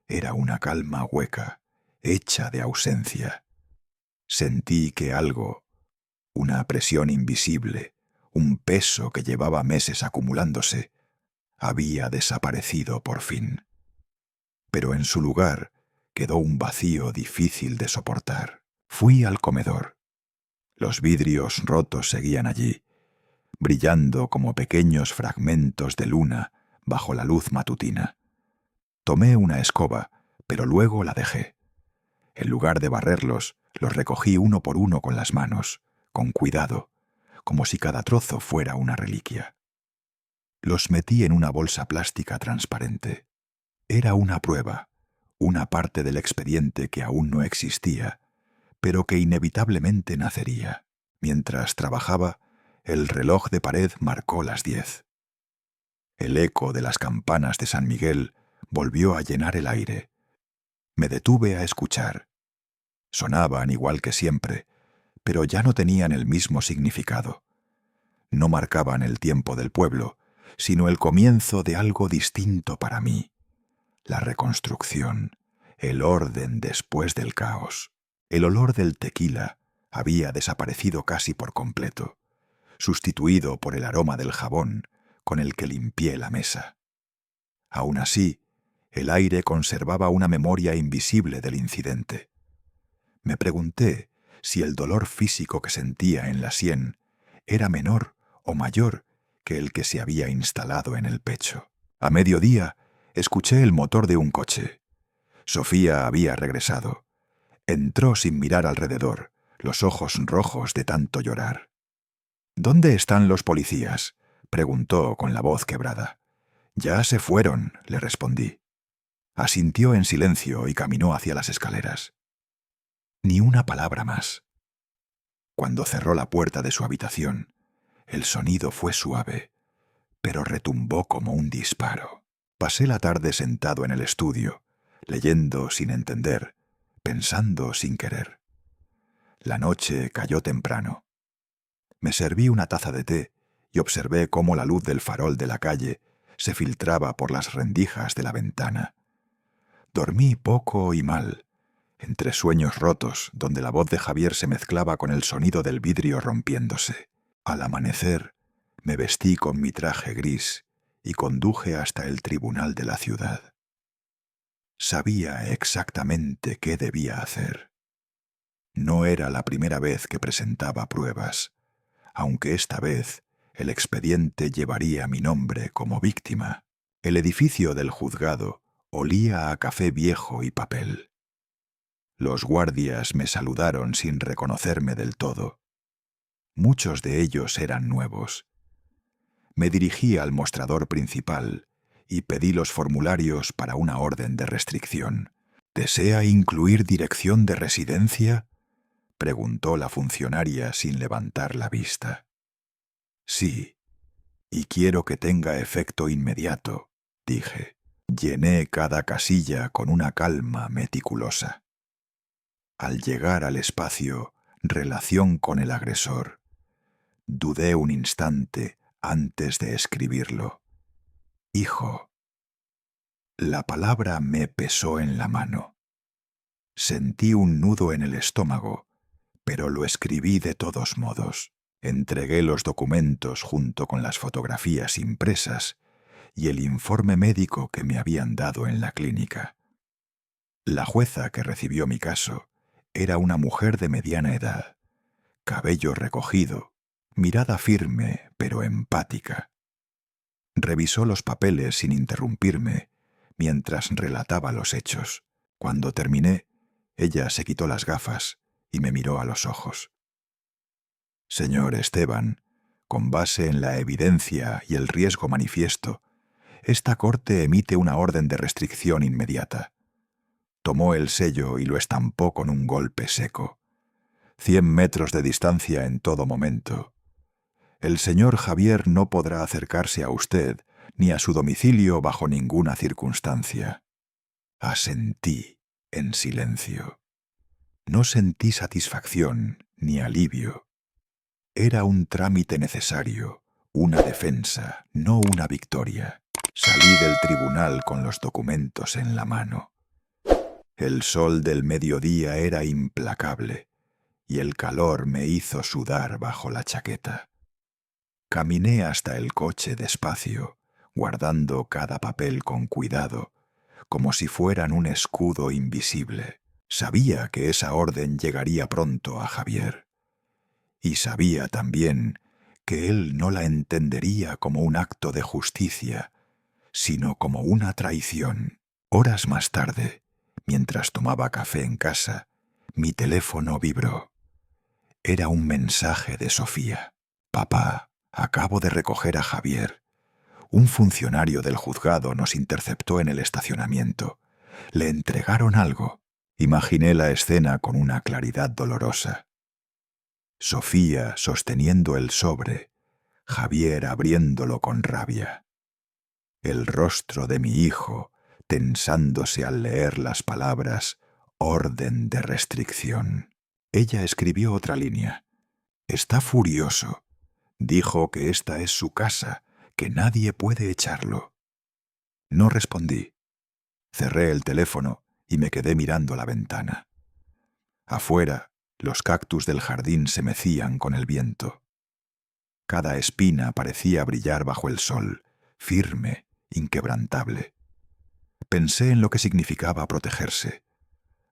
Era una calma hueca, hecha de ausencia. Sentí que algo, una presión invisible, un peso que llevaba meses acumulándose, había desaparecido por fin. Pero en su lugar quedó un vacío difícil de soportar. Fui al comedor. Los vidrios rotos seguían allí, brillando como pequeños fragmentos de luna bajo la luz matutina. Tomé una escoba, pero luego la dejé. En lugar de barrerlos, los recogí uno por uno con las manos, con cuidado, como si cada trozo fuera una reliquia. Los metí en una bolsa plástica transparente. Era una prueba, una parte del expediente que aún no existía, pero que inevitablemente nacería. Mientras trabajaba, el reloj de pared marcó las 10. El eco de las campanas de San Miguel volvió a llenar el aire. Me detuve a escuchar. Sonaban igual que siempre, pero ya no tenían el mismo significado. No marcaban el tiempo del pueblo, sino el comienzo de algo distinto para mí. La reconstrucción, el orden después del caos. El olor del tequila había desaparecido casi por completo, sustituido por el aroma del jabón con el que limpié la mesa. Aún así, el aire conservaba una memoria invisible del incidente. Me pregunté si el dolor físico que sentía en la sien era menor o mayor que el que se había instalado en el pecho. A mediodía, escuché el motor de un coche. Sofía había regresado. Entró sin mirar alrededor, los ojos rojos de tanto llorar. «¿Dónde están los policías?», preguntó con la voz quebrada. «Ya se fueron», le respondí. Asintió en silencio y caminó hacia las escaleras. Ni una palabra más. Cuando cerró la puerta de su habitación, el sonido fue suave, pero retumbó como un disparo. Pasé la tarde sentado en el estudio, leyendo sin entender, pensando sin querer. La noche cayó temprano. Me serví una taza de té y observé cómo la luz del farol de la calle se filtraba por las rendijas de la ventana. Dormí poco y mal, entre sueños rotos, donde la voz de Javier se mezclaba con el sonido del vidrio rompiéndose. Al amanecer, me vestí con mi traje gris y conduje hasta el tribunal de la ciudad. Sabía exactamente qué debía hacer. No era la primera vez que presentaba pruebas, aunque esta vez el expediente llevaría mi nombre como víctima. El edificio del juzgado olía a café viejo y papel. Los guardias me saludaron sin reconocerme del todo. Muchos de ellos eran nuevos. Me dirigí al mostrador principal y pedí los formularios para una orden de restricción. ¿Desea incluir dirección de residencia?, preguntó la funcionaria sin levantar la vista. Sí, y quiero que tenga efecto inmediato, dije. Llené cada casilla con una calma meticulosa. Al llegar al espacio, relación con el agresor, dudé un instante antes de escribirlo. Hijo. La palabra me pesó en la mano. Sentí un nudo en el estómago, pero lo escribí de todos modos. Entregué los documentos junto con las fotografías impresas y el informe médico que me habían dado en la clínica. La jueza que recibió mi caso era una mujer de mediana edad, cabello recogido, mirada firme pero empática. Revisó los papeles sin interrumpirme mientras relataba los hechos. Cuando terminé, ella se quitó las gafas y me miró a los ojos. Señor Esteban, con base en la evidencia y el riesgo manifiesto, esta corte emite una orden de restricción inmediata. Tomó el sello y lo estampó con un golpe seco. 100 metros de distancia en todo momento. El señor Javier no podrá acercarse a usted ni a su domicilio bajo ninguna circunstancia. Asentí en silencio. No sentí satisfacción ni alivio. Era un trámite necesario, una defensa, no una victoria. Salí del tribunal con los documentos en la mano. El sol del mediodía era implacable y el calor me hizo sudar bajo la chaqueta. Caminé hasta el coche despacio, guardando cada papel con cuidado, como si fueran un escudo invisible. Sabía que esa orden llegaría pronto a Javier. Y sabía también que él no la entendería como un acto de justicia, sino como una traición. Horas más tarde, mientras tomaba café en casa, mi teléfono vibró. Era un mensaje de Sofía. Papá, acabo de recoger a Javier. Un funcionario del juzgado nos interceptó en el estacionamiento. Le entregaron algo. Imaginé la escena con una claridad dolorosa. Sofía sosteniendo el sobre, Javier abriéndolo con rabia. El rostro de mi hijo tensándose al leer las palabras «orden de restricción». Ella escribió otra línea. «Está furioso. Dijo que esta es su casa, que nadie puede echarlo». No respondí. Cerré el teléfono y me quedé mirando la ventana. Afuera, los cactus del jardín se mecían con el viento. Cada espina parecía brillar bajo el sol, firme, inquebrantable. Pensé en lo que significaba protegerse.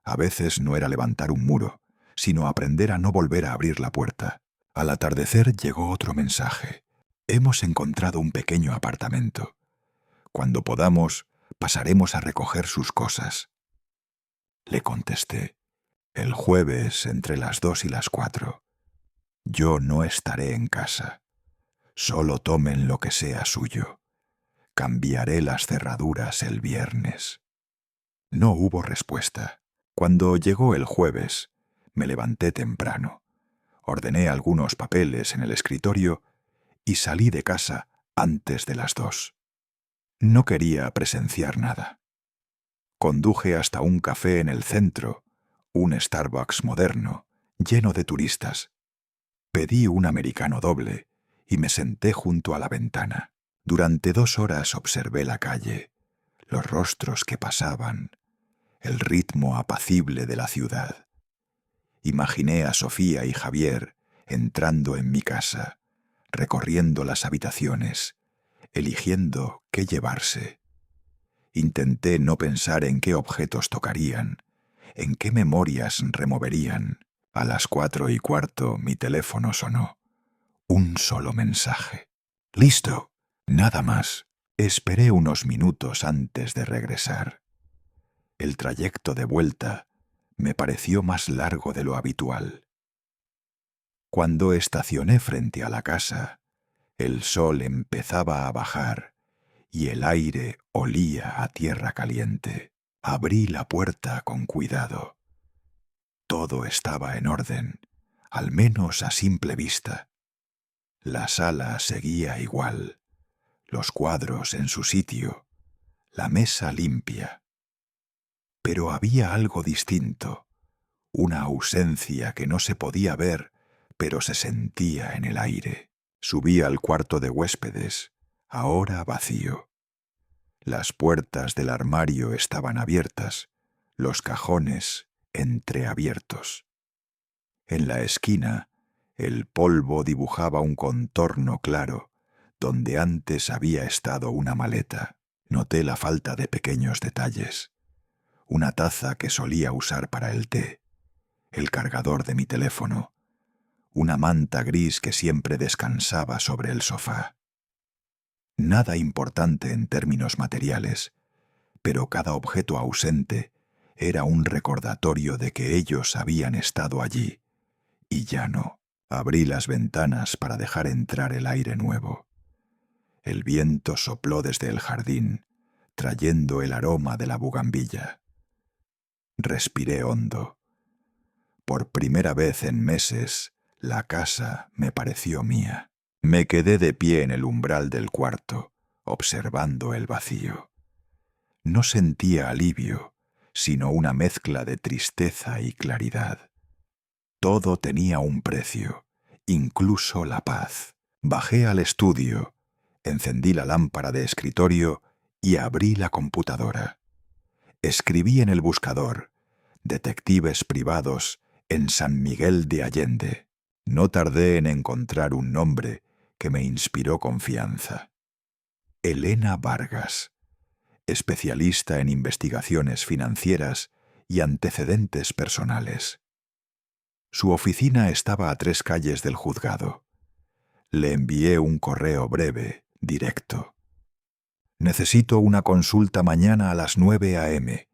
A veces no era levantar un muro, sino aprender a no volver a abrir la puerta. Al atardecer llegó otro mensaje. «Hemos encontrado un pequeño apartamento. Cuando podamos, pasaremos a recoger sus cosas». Le contesté. «El jueves entre las 2 y las 4. Yo no estaré en casa. Solo tomen lo que sea suyo. Cambiaré las cerraduras el viernes». No hubo respuesta. Cuando llegó el jueves, me levanté temprano. Ordené algunos papeles en el escritorio y salí de casa antes de las 2. No quería presenciar nada. Conduje hasta un café en el centro, un Starbucks moderno, lleno de turistas. Pedí un americano doble y me senté junto a la ventana. Durante 2 horas observé la calle, los rostros que pasaban, el ritmo apacible de la ciudad. Imaginé a Sofía y Javier entrando en mi casa, recorriendo las habitaciones, eligiendo qué llevarse. Intenté no pensar en qué objetos tocarían, en qué memorias removerían. A las 4:15 mi teléfono sonó. Un solo mensaje. «Listo. Nada más». Esperé unos minutos antes de regresar. El trayecto de vuelta me pareció más largo de lo habitual. Cuando estacioné frente a la casa, el sol empezaba a bajar y el aire olía a tierra caliente. Abrí la puerta con cuidado. Todo estaba en orden, al menos a simple vista. La sala seguía igual, los cuadros en su sitio, la mesa limpia. Pero había algo distinto, una ausencia que no se podía ver, pero se sentía en el aire. Subí al cuarto de huéspedes, ahora vacío. Las puertas del armario estaban abiertas, los cajones entreabiertos. En la esquina, el polvo dibujaba un contorno claro, donde antes había estado una maleta. Noté la falta de pequeños detalles. Una taza que solía usar para el té, el cargador de mi teléfono, una manta gris que siempre descansaba sobre el sofá. Nada importante en términos materiales, pero cada objeto ausente era un recordatorio de que ellos habían estado allí, y ya no. Abrí las ventanas para dejar entrar el aire nuevo. El viento sopló desde el jardín, trayendo el aroma de la bugambilla. Respiré hondo. Por primera vez en meses, la casa me pareció mía. Me quedé de pie en el umbral del cuarto, observando el vacío. No sentía alivio, sino una mezcla de tristeza y claridad. Todo tenía un precio, incluso la paz. Bajé al estudio, encendí la lámpara de escritorio y abrí la computadora. Escribí en el buscador: detectives privados en San Miguel de Allende. No tardé en encontrar un nombre que me inspiró confianza. Elena Vargas, especialista en investigaciones financieras y antecedentes personales. Su oficina estaba a 3 calles del juzgado. Le envié un correo breve, directo. Necesito una consulta mañana a las 9 a.m.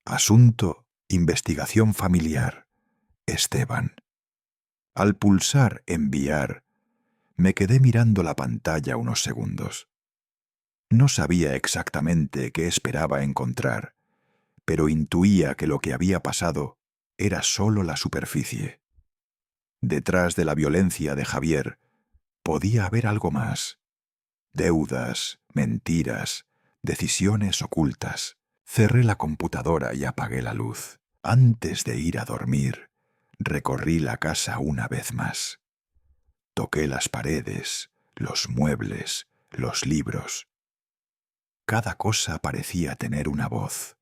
Asunto: investigación familiar. Esteban. Al pulsar enviar, me quedé mirando la pantalla unos segundos. No sabía exactamente qué esperaba encontrar, pero intuía que lo que había pasado era solo la superficie. Detrás de la violencia de Javier podía haber algo más. Deudas, mentiras, decisiones ocultas. Cerré la computadora y apagué la luz. Antes de ir a dormir, recorrí la casa una vez más. Toqué las paredes, los muebles, los libros. Cada cosa parecía tener una voz,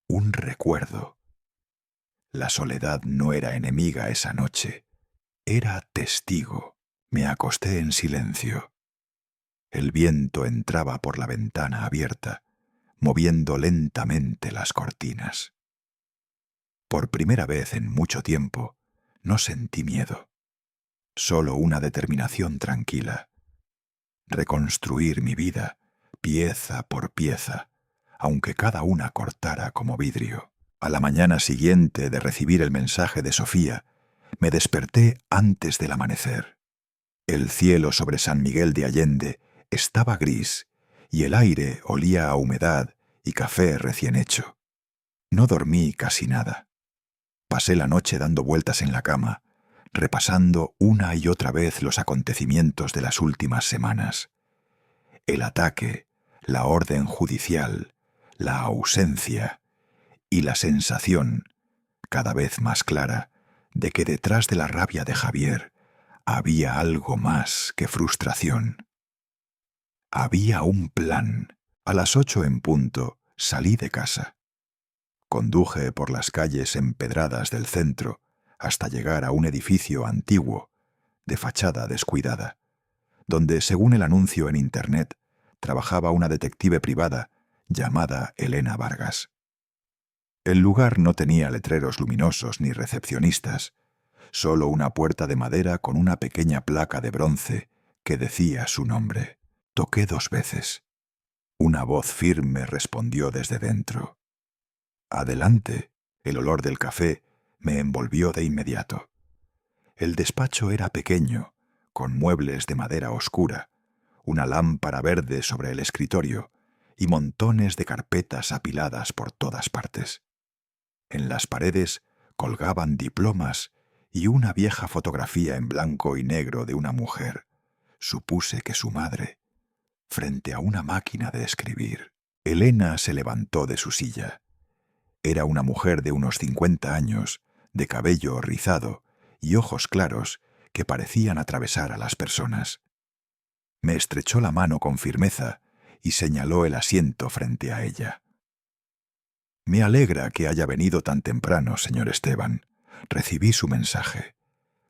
un recuerdo. La soledad no era enemiga esa noche, era testigo. Me acosté en silencio. El viento entraba por la ventana abierta, moviendo lentamente las cortinas. Por primera vez en mucho tiempo, no sentí miedo, solo una determinación tranquila. Reconstruir mi vida, pieza por pieza, aunque cada una cortara como vidrio. A la mañana siguiente de recibir el mensaje de Sofía, me desperté antes del amanecer. El cielo sobre San Miguel de Allende estaba gris y el aire olía a humedad y café recién hecho. No dormí casi nada. Pasé la noche dando vueltas en la cama, repasando una y otra vez los acontecimientos de las últimas semanas. El ataque, la orden judicial, la ausencia y la sensación, cada vez más clara, de que detrás de la rabia de Javier había algo más que frustración. Había un plan. A las 8 en punto salí de casa. conduje por las calles empedradas del centro hasta llegar a un edificio antiguo, de fachada descuidada, donde, según el anuncio en Internet, trabajaba una detective privada llamada Elena Vargas. El lugar no tenía letreros luminosos ni recepcionistas, solo una puerta de madera con una pequeña placa de bronce que decía su nombre. Toqué 2 veces. Una voz firme respondió desde dentro. «Adelante». El olor del café me envolvió de inmediato. El despacho era pequeño, con muebles de madera oscura, una lámpara verde sobre el escritorio y montones de carpetas apiladas por todas partes. En las paredes colgaban diplomas y una vieja fotografía en blanco y negro de una mujer, supuse que su madre, frente a una máquina de escribir. Elena se levantó de su silla. Era una mujer de unos 50 años, de cabello rizado y ojos claros que parecían atravesar a las personas. Me estrechó la mano con firmeza y señaló el asiento frente a ella. «Me alegra que haya venido tan temprano, señor Esteban. Recibí su mensaje.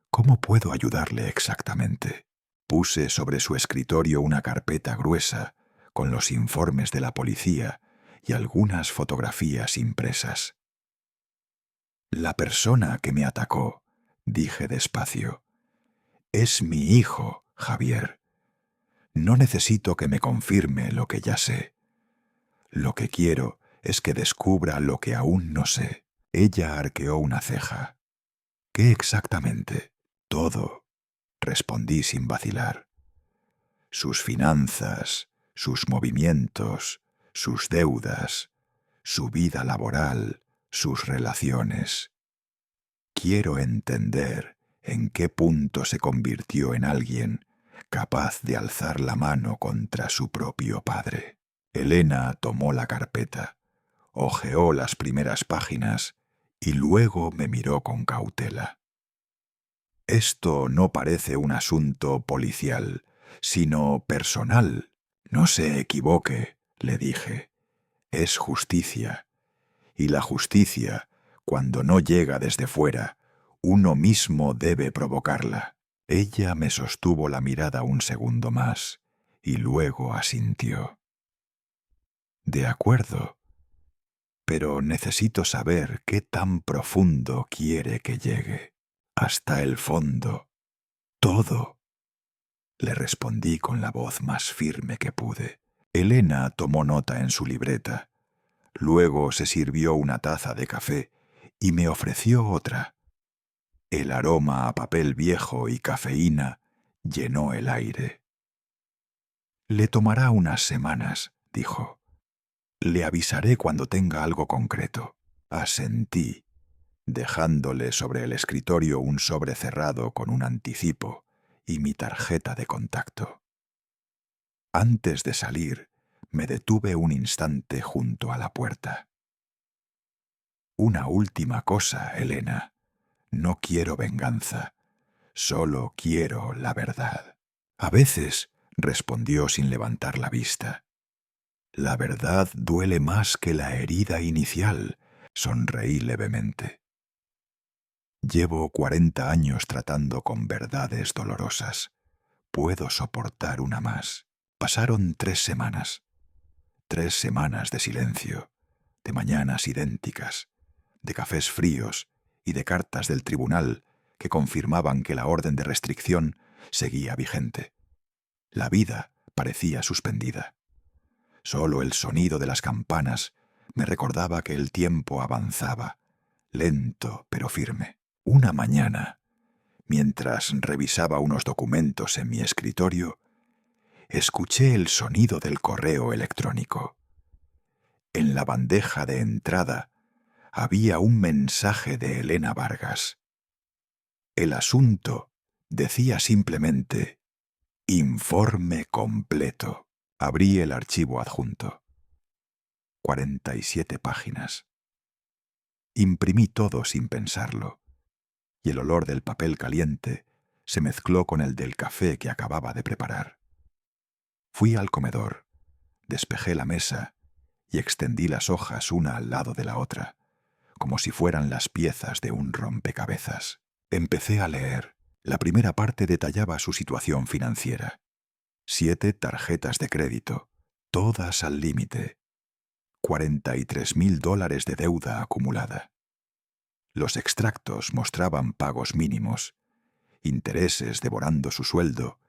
¿Cómo puedo ayudarle exactamente?» Puse sobre su escritorio una carpeta gruesa con los informes de la policía y algunas fotografías impresas. «La persona que me atacó», dije despacio, «es mi hijo, Javier. No necesito que me confirme lo que ya sé. Lo que quiero es que descubra lo que aún no sé». Ella arqueó una ceja. «¿Qué exactamente?» «Todo», respondí sin vacilar. «Sus finanzas, sus movimientos, sus deudas, su vida laboral, sus relaciones. Quiero entender en qué punto se convirtió en alguien capaz de alzar la mano contra su propio padre». Elena tomó la carpeta, hojeó las primeras páginas y luego me miró con cautela. «Esto no parece un asunto policial, sino personal. No se equivoque», le dije. «Es justicia. Y la justicia, cuando no llega desde fuera, uno mismo debe provocarla». Ella me sostuvo la mirada un segundo más y luego asintió. «De acuerdo. Pero necesito saber qué tan profundo quiere que llegue». «Hasta el fondo. Todo», le respondí con la voz más firme que pude. Elena tomó nota en su libreta. Luego se sirvió una taza de café y me ofreció otra. El aroma a papel viejo y cafeína llenó el aire. «Le tomará unas semanas», dijo. «Le avisaré cuando tenga algo concreto». Asentí, dejándole sobre el escritorio un sobre cerrado con un anticipo y mi tarjeta de contacto. Antes de salir, me detuve un instante junto a la puerta. «Una última cosa, Elena. No quiero venganza. Solo quiero la verdad». «A veces», respondió sin levantar la vista, «la verdad duele más que la herida inicial». Sonreí levemente. Llevo 40 años tratando con verdades dolorosas. Puedo soportar una más. Pasaron 3 semanas. 3 semanas de silencio, de mañanas idénticas, de cafés fríos y de cartas del tribunal que confirmaban que la orden de restricción seguía vigente. La vida parecía suspendida. Solo el sonido de las campanas me recordaba que el tiempo avanzaba, lento pero firme. Una mañana, mientras revisaba unos documentos en mi escritorio, escuché el sonido del correo electrónico. En la bandeja de entrada había un mensaje de Elena Vargas. El asunto decía simplemente «Informe completo». Abrí el archivo adjunto. 47 páginas. Imprimí todo sin pensarlo, y el olor del papel caliente se mezcló con el del café que acababa de preparar. Fui al comedor, despejé la mesa y extendí las hojas una al lado de la otra, como si fueran las piezas de un rompecabezas. Empecé a leer. La primera parte detallaba su situación financiera. 7 tarjetas de crédito, todas al límite. $43.000 de deuda acumulada. Los extractos mostraban pagos mínimos, intereses devorando su sueldo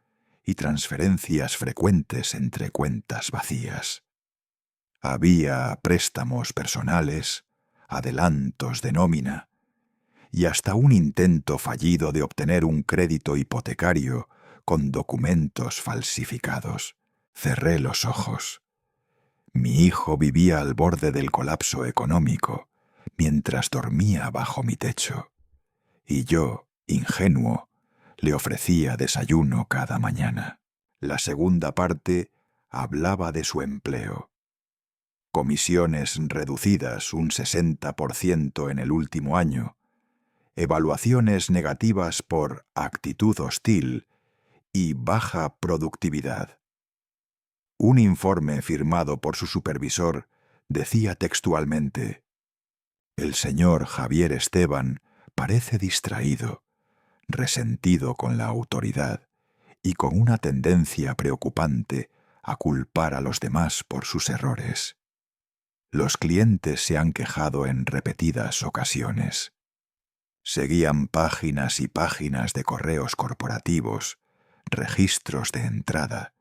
y transferencias frecuentes entre cuentas vacías. Había préstamos personales, adelantos de nómina y hasta un intento fallido de obtener un crédito hipotecario con documentos falsificados. Cerré los ojos. Mi hijo vivía al borde del colapso económico mientras dormía bajo mi techo, y yo, ingenuo, le ofrecía desayuno cada mañana. La segunda parte hablaba de su empleo. Comisiones reducidas un 60% en el último año, evaluaciones negativas por actitud hostil y baja productividad. Un informe firmado por su supervisor decía textualmente: «El señor Javier Esteban parece distraído, resentido con la autoridad y con una tendencia preocupante a culpar a los demás por sus errores. Los clientes se han quejado en repetidas ocasiones». Seguían páginas y páginas de correos corporativos, registros de entrada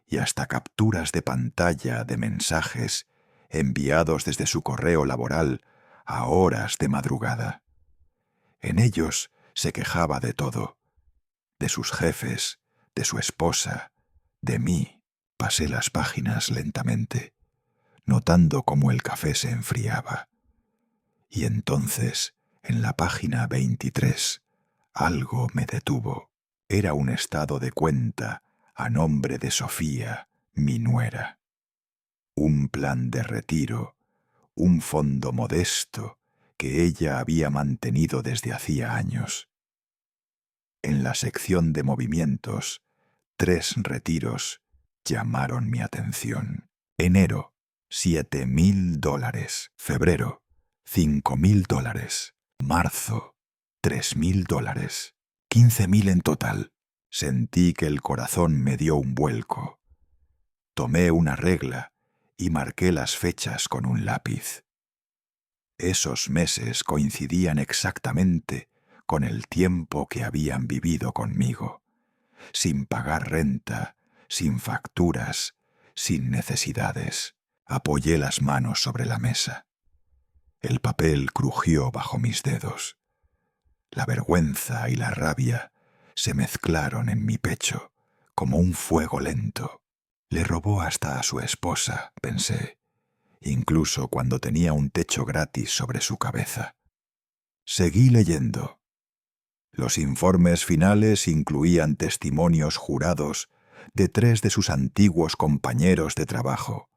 y hasta capturas de pantalla de mensajes enviados desde su correo laboral a horas de madrugada. En ellos se quejaba de todo, de sus jefes, de su esposa, de mí. Pasé las páginas lentamente, notando cómo el café se enfriaba. Y entonces, en la página 23, algo me detuvo. Era un estado de cuenta a nombre de Sofía, mi nuera. Un plan de retiro, un fondo modesto que ella había mantenido desde hacía años. En la sección de movimientos, 3 retiros llamaron mi atención. Enero, $7.000. Febrero, $5.000. Marzo, $3.000. 15.000 en total. Sentí que el corazón me dio un vuelco. Tomé una regla y marqué las fechas con un lápiz. Esos meses coincidían exactamente con el tiempo que habían vivido conmigo, sin pagar renta, sin facturas, sin necesidades. Apoyé las manos sobre la mesa. El papel crujió bajo mis dedos. La vergüenza y la rabia se mezclaron en mi pecho como un fuego lento. Le robó hasta a su esposa, pensé, incluso cuando tenía un techo gratis sobre su cabeza. Seguí leyendo. Los informes finales incluían testimonios jurados de 3 de sus antiguos compañeros de trabajo.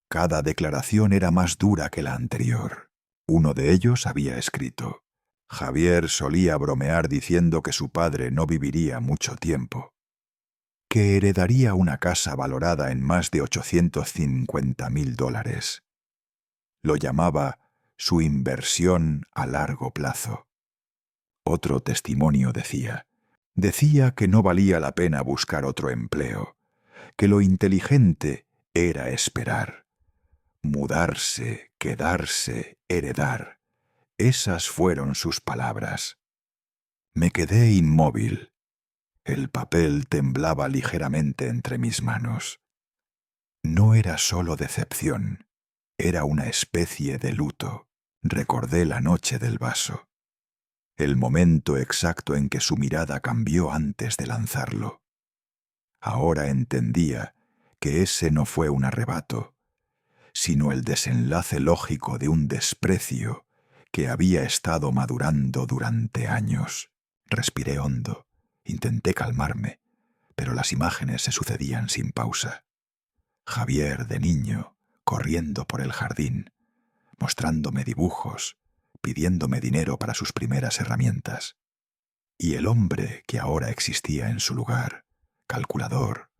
Cada declaración era más dura que la anterior. Uno de ellos había escrito: Javier solía bromear diciendo que su padre no viviría mucho tiempo, que heredaría una casa valorada en más de $850.000. Lo llamaba su inversión a largo plazo. Otro testimonio decía que no valía la pena buscar otro empleo, que lo inteligente era esperar, mudarse, quedarse, heredar. Esas fueron sus palabras. Me quedé inmóvil. El papel temblaba ligeramente entre mis manos. No era solo decepción, era una especie de luto. Recordé la noche del vaso, el momento exacto en que su mirada cambió antes de lanzarlo. Ahora entendía que ese no fue un arrebato, sino el desenlace lógico de un desprecio que había estado madurando durante años. Respiré hondo, intenté calmarme, pero las imágenes se sucedían sin pausa. Javier de niño, corriendo por el jardín, mostrándome dibujos, pidiéndome dinero para sus primeras herramientas. Y el hombre que ahora existía en su lugar, calculador,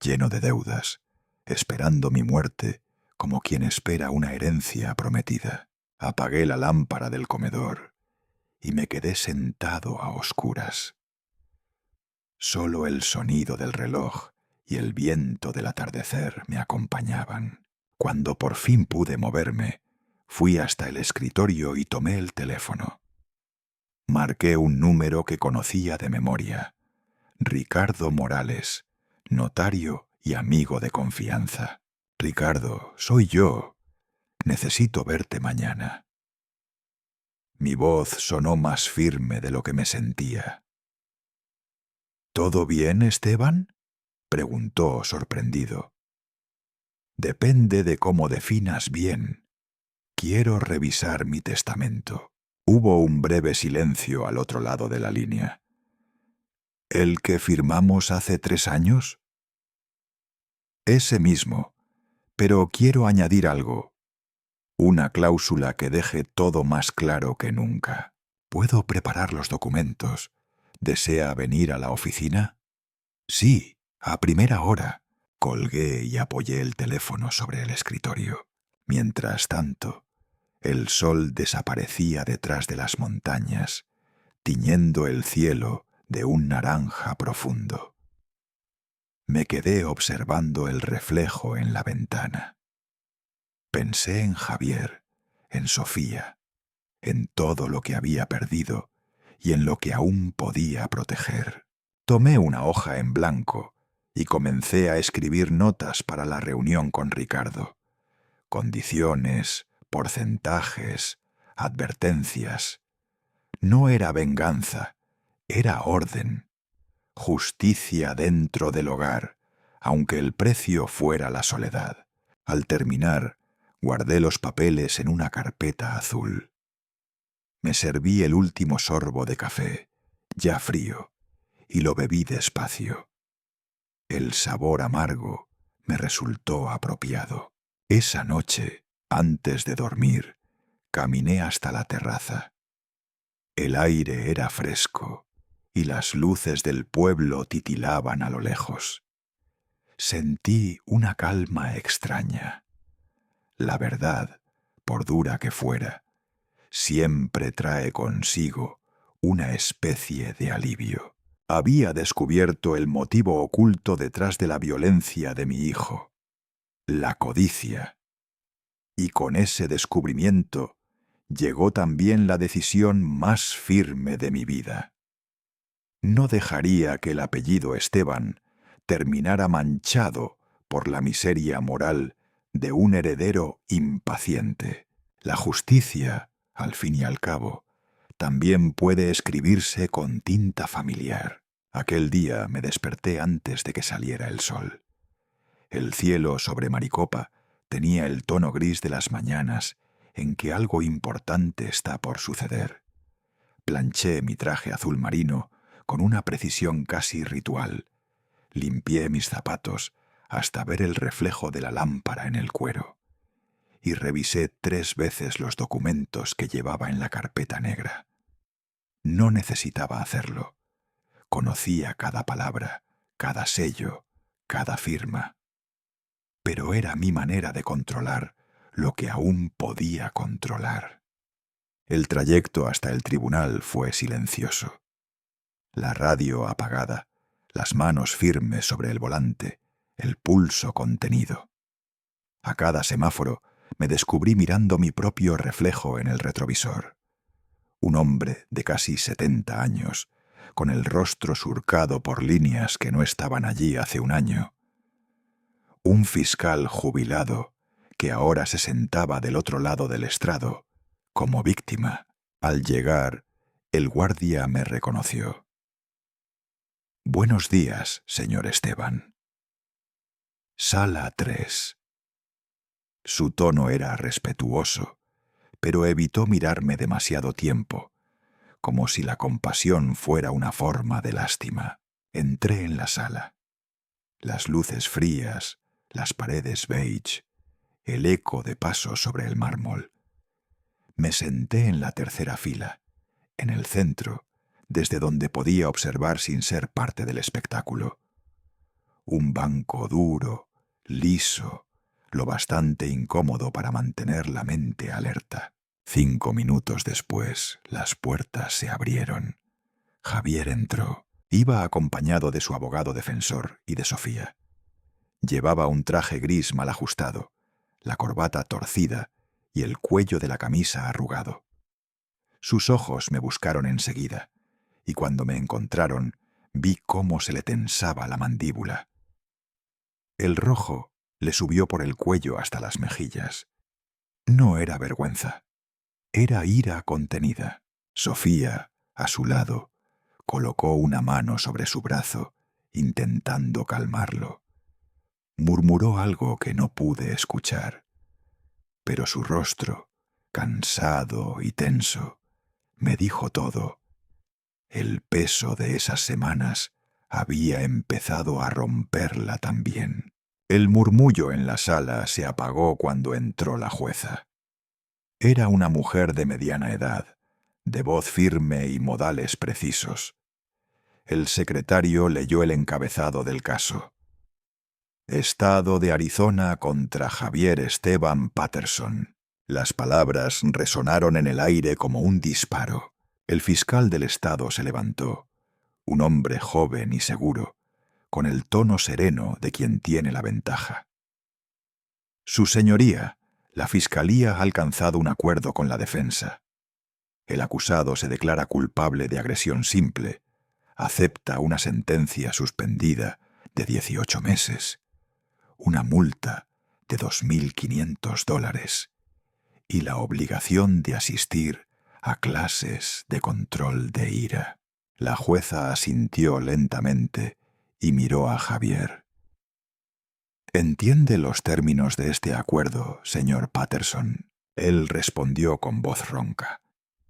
lleno de deudas, esperando mi muerte como quien espera una herencia prometida. Apagué la lámpara del comedor y me quedé sentado a oscuras. Solo el sonido del reloj y el viento del atardecer me acompañaban. Cuando por fin pude moverme, fui hasta el escritorio y tomé el teléfono. Marqué un número que conocía de memoria. Ricardo Morales, notario y amigo de confianza. Ricardo, soy yo. Necesito verte mañana. Mi voz sonó más firme de lo que me sentía. ¿Todo bien, Esteban?, preguntó sorprendido. Depende de cómo definas bien. Quiero revisar mi testamento. Hubo un breve silencio al otro lado de la línea. ¿El que firmamos hace 3 años? Ese mismo, pero quiero añadir algo. Una cláusula que deje todo más claro que nunca. ¿Puedo preparar los documentos? ¿Desea venir a la oficina? Sí, a primera hora. Colgué y apoyé el teléfono sobre el escritorio. Mientras tanto, el sol desaparecía detrás de las montañas, tiñendo el cielo de un naranja profundo. Me quedé observando el reflejo en la ventana. Pensé en Javier, en Sofía, en todo lo que había perdido y en lo que aún podía proteger. Tomé una hoja en blanco y comencé a escribir notas para la reunión con Ricardo. Condiciones, porcentajes, advertencias. No era venganza, era orden. Justicia dentro del hogar, aunque el precio fuera la soledad. Al terminar, guardé los papeles en una carpeta azul. Me serví el último sorbo de café, ya frío, y lo bebí despacio. El sabor amargo me resultó apropiado. Esa noche, antes de dormir, caminé hasta la terraza. El aire era fresco y las luces del pueblo titilaban a lo lejos. Sentí una calma extraña. La verdad, por dura que fuera, siempre trae consigo una especie de alivio. Había descubierto el motivo oculto detrás de la violencia de mi hijo, la codicia. Y con ese descubrimiento llegó también la decisión más firme de mi vida. No dejaría que el apellido Esteban terminara manchado por la miseria moral de un heredero impaciente. La justicia, al fin y al cabo, también puede escribirse con tinta familiar. Aquel día me desperté antes de que saliera el sol. El cielo sobre Maricopa tenía el tono gris de las mañanas en que algo importante está por suceder. Planché mi traje azul marino con una precisión casi ritual. Limpié mis zapatos hasta ver el reflejo de la lámpara en el cuero. Y revisé 3 veces los documentos que llevaba en la carpeta negra. No necesitaba hacerlo. Conocía cada palabra, cada sello, cada firma. Pero era mi manera de controlar lo que aún podía controlar. El trayecto hasta el tribunal fue silencioso. La radio apagada, las manos firmes sobre el volante, el pulso contenido. A cada semáforo me descubrí mirando mi propio reflejo en el retrovisor. Un hombre de casi 70 años, con el rostro surcado por líneas que no estaban allí hace un año. Un fiscal jubilado que ahora se sentaba del otro lado del estrado, como víctima. Al llegar, el guardia me reconoció. «Buenos días, señor Esteban». Sala 3. Su tono era respetuoso, pero evitó mirarme demasiado tiempo, como si la compasión fuera una forma de lástima. Entré en la sala. Las luces frías, las paredes beige, el eco de pasos sobre el mármol. Me senté en la tercera fila, en el centro, desde donde podía observar sin ser parte del espectáculo. Un banco duro, liso, lo bastante incómodo para mantener la mente alerta. 5 minutos después, las puertas se abrieron. Javier entró. Iba acompañado de su abogado defensor y de Sofía. Llevaba un traje gris mal ajustado, la corbata torcida y el cuello de la camisa arrugado. Sus ojos me buscaron enseguida, y cuando me encontraron, vi cómo se le tensaba la mandíbula. El rojo le subió por el cuello hasta las mejillas. No era vergüenza, era ira contenida. Sofía, a su lado, colocó una mano sobre su brazo, intentando calmarlo. Murmuró algo que no pude escuchar, pero su rostro, cansado y tenso, me dijo todo. El peso de esas semanas había empezado a romperla también. El murmullo en la sala se apagó cuando entró la jueza. Era una mujer de mediana edad, de voz firme y modales precisos. El secretario leyó el encabezado del caso. Estado de Arizona contra Javier Esteban Patterson. Las palabras resonaron en el aire como un disparo. El fiscal del estado se levantó, un hombre joven y seguro, con el tono sereno de quien tiene la ventaja. Su señoría, la fiscalía ha alcanzado un acuerdo con la defensa. El acusado se declara culpable de agresión simple, acepta una sentencia suspendida de 18 meses, una multa de $2.500 y la obligación de asistir a clases de control de ira. La jueza asintió lentamente y miró a Javier. ¿Entiende los términos de este acuerdo, señor Patterson? Él respondió con voz ronca.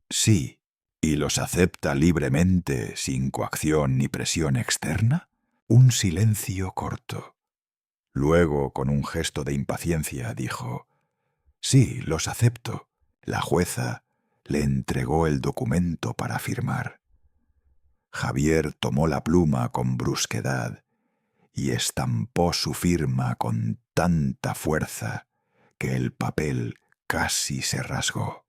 Sí. ¿Y los acepta libremente, sin coacción ni presión externa? Un silencio corto. Luego, con un gesto de impaciencia, dijo: Sí, los acepto. La jueza le entregó el documento para firmar. Javier tomó la pluma con brusquedad y estampó su firma con tanta fuerza que el papel casi se rasgó.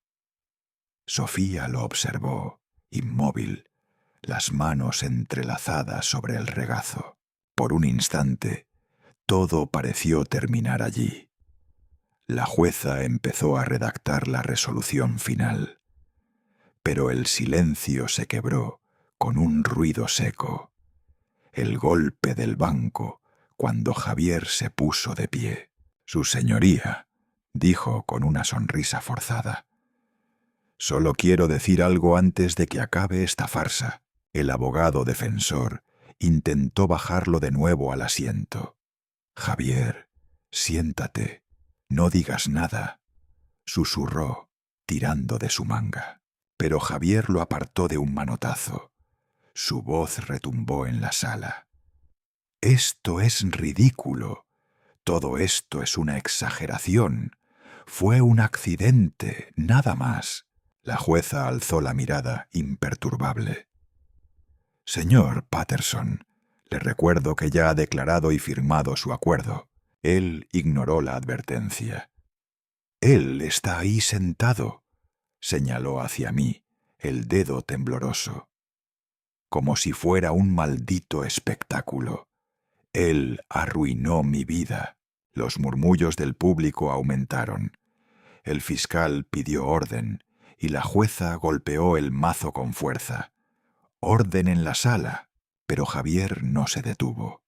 Sofía lo observó, inmóvil, las manos entrelazadas sobre el regazo. Por un instante, todo pareció terminar allí. La jueza empezó a redactar la resolución final, pero el silencio se quebró con un ruido seco, el golpe del banco cuando Javier se puso de pie. Su señoría, dijo con una sonrisa forzada, solo quiero decir algo antes de que acabe esta farsa. El abogado defensor intentó bajarlo de nuevo al asiento. Javier, siéntate, no digas nada, susurró, tirando de su manga. Pero Javier lo apartó de un manotazo. Su voz retumbó en la sala. Esto es ridículo. Todo esto es una exageración. Fue un accidente, nada más. La jueza alzó la mirada imperturbable. Señor Patterson, le recuerdo que ya ha declarado y firmado su acuerdo. Él ignoró la advertencia. Él está ahí sentado, señaló hacia mí, el dedo tembloroso, como si fuera un maldito espectáculo. Él arruinó mi vida. Los murmullos del público aumentaron. El fiscal pidió orden y la jueza golpeó el mazo con fuerza. Orden en la sala, pero Javier no se detuvo.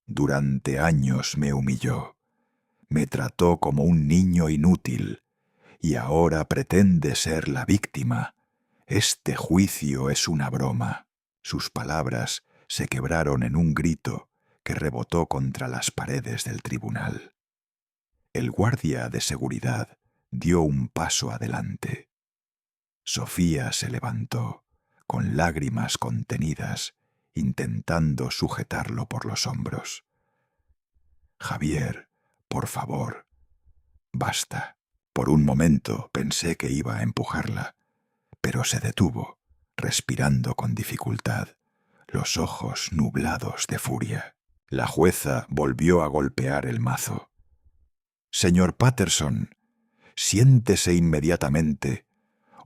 Durante años me humilló. Me trató como un niño inútil y ahora pretende ser la víctima. Este juicio es una broma. Sus palabras se quebraron en un grito que rebotó contra las paredes del tribunal. El guardia de seguridad dio un paso adelante. Sofía se levantó, con lágrimas contenidas, intentando sujetarlo por los hombros. Javier, por favor, basta. Por un momento pensé que iba a empujarla, pero se detuvo, respirando con dificultad, los ojos nublados de furia. La jueza volvió a golpear el mazo. Señor Patterson, Siéntese inmediatamente,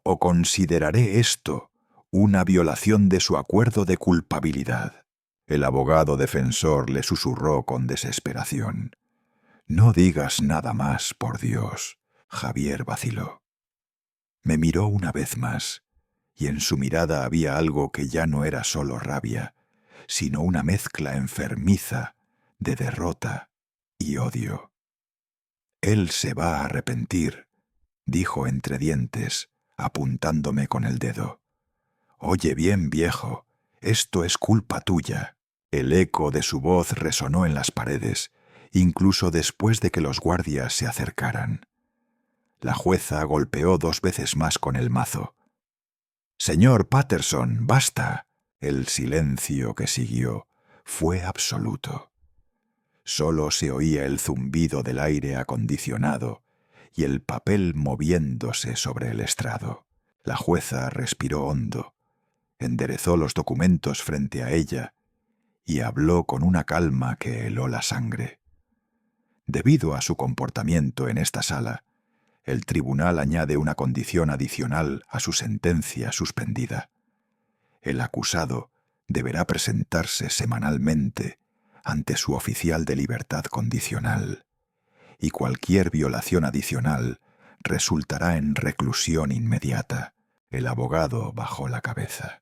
o consideraré esto una violación de su acuerdo de culpabilidad. El abogado defensor le susurró con desesperación. «No digas nada más, por Dios». Javier vaciló. Me miró una vez más, y en su mirada había algo que ya no era solo rabia, sino una mezcla enfermiza de derrota y odio. «Él se va a arrepentir», dijo entre dientes, apuntándome con el dedo. «Oye bien, viejo, esto es culpa tuya». El eco de su voz resonó en las paredes, incluso después de que los guardias se acercaran. La jueza golpeó 2 veces más con el mazo. «Señor Patterson, basta». El silencio que siguió fue absoluto. Solo se oía el zumbido del aire acondicionado y el papel moviéndose sobre el estrado. La jueza respiró hondo, enderezó los documentos frente a ella y habló con una calma que heló la sangre. Debido a su comportamiento en esta sala, el tribunal añade una condición adicional a su sentencia suspendida. El acusado deberá presentarse semanalmente ante su oficial de libertad condicional, y cualquier violación adicional resultará en reclusión inmediata. El abogado bajó la cabeza.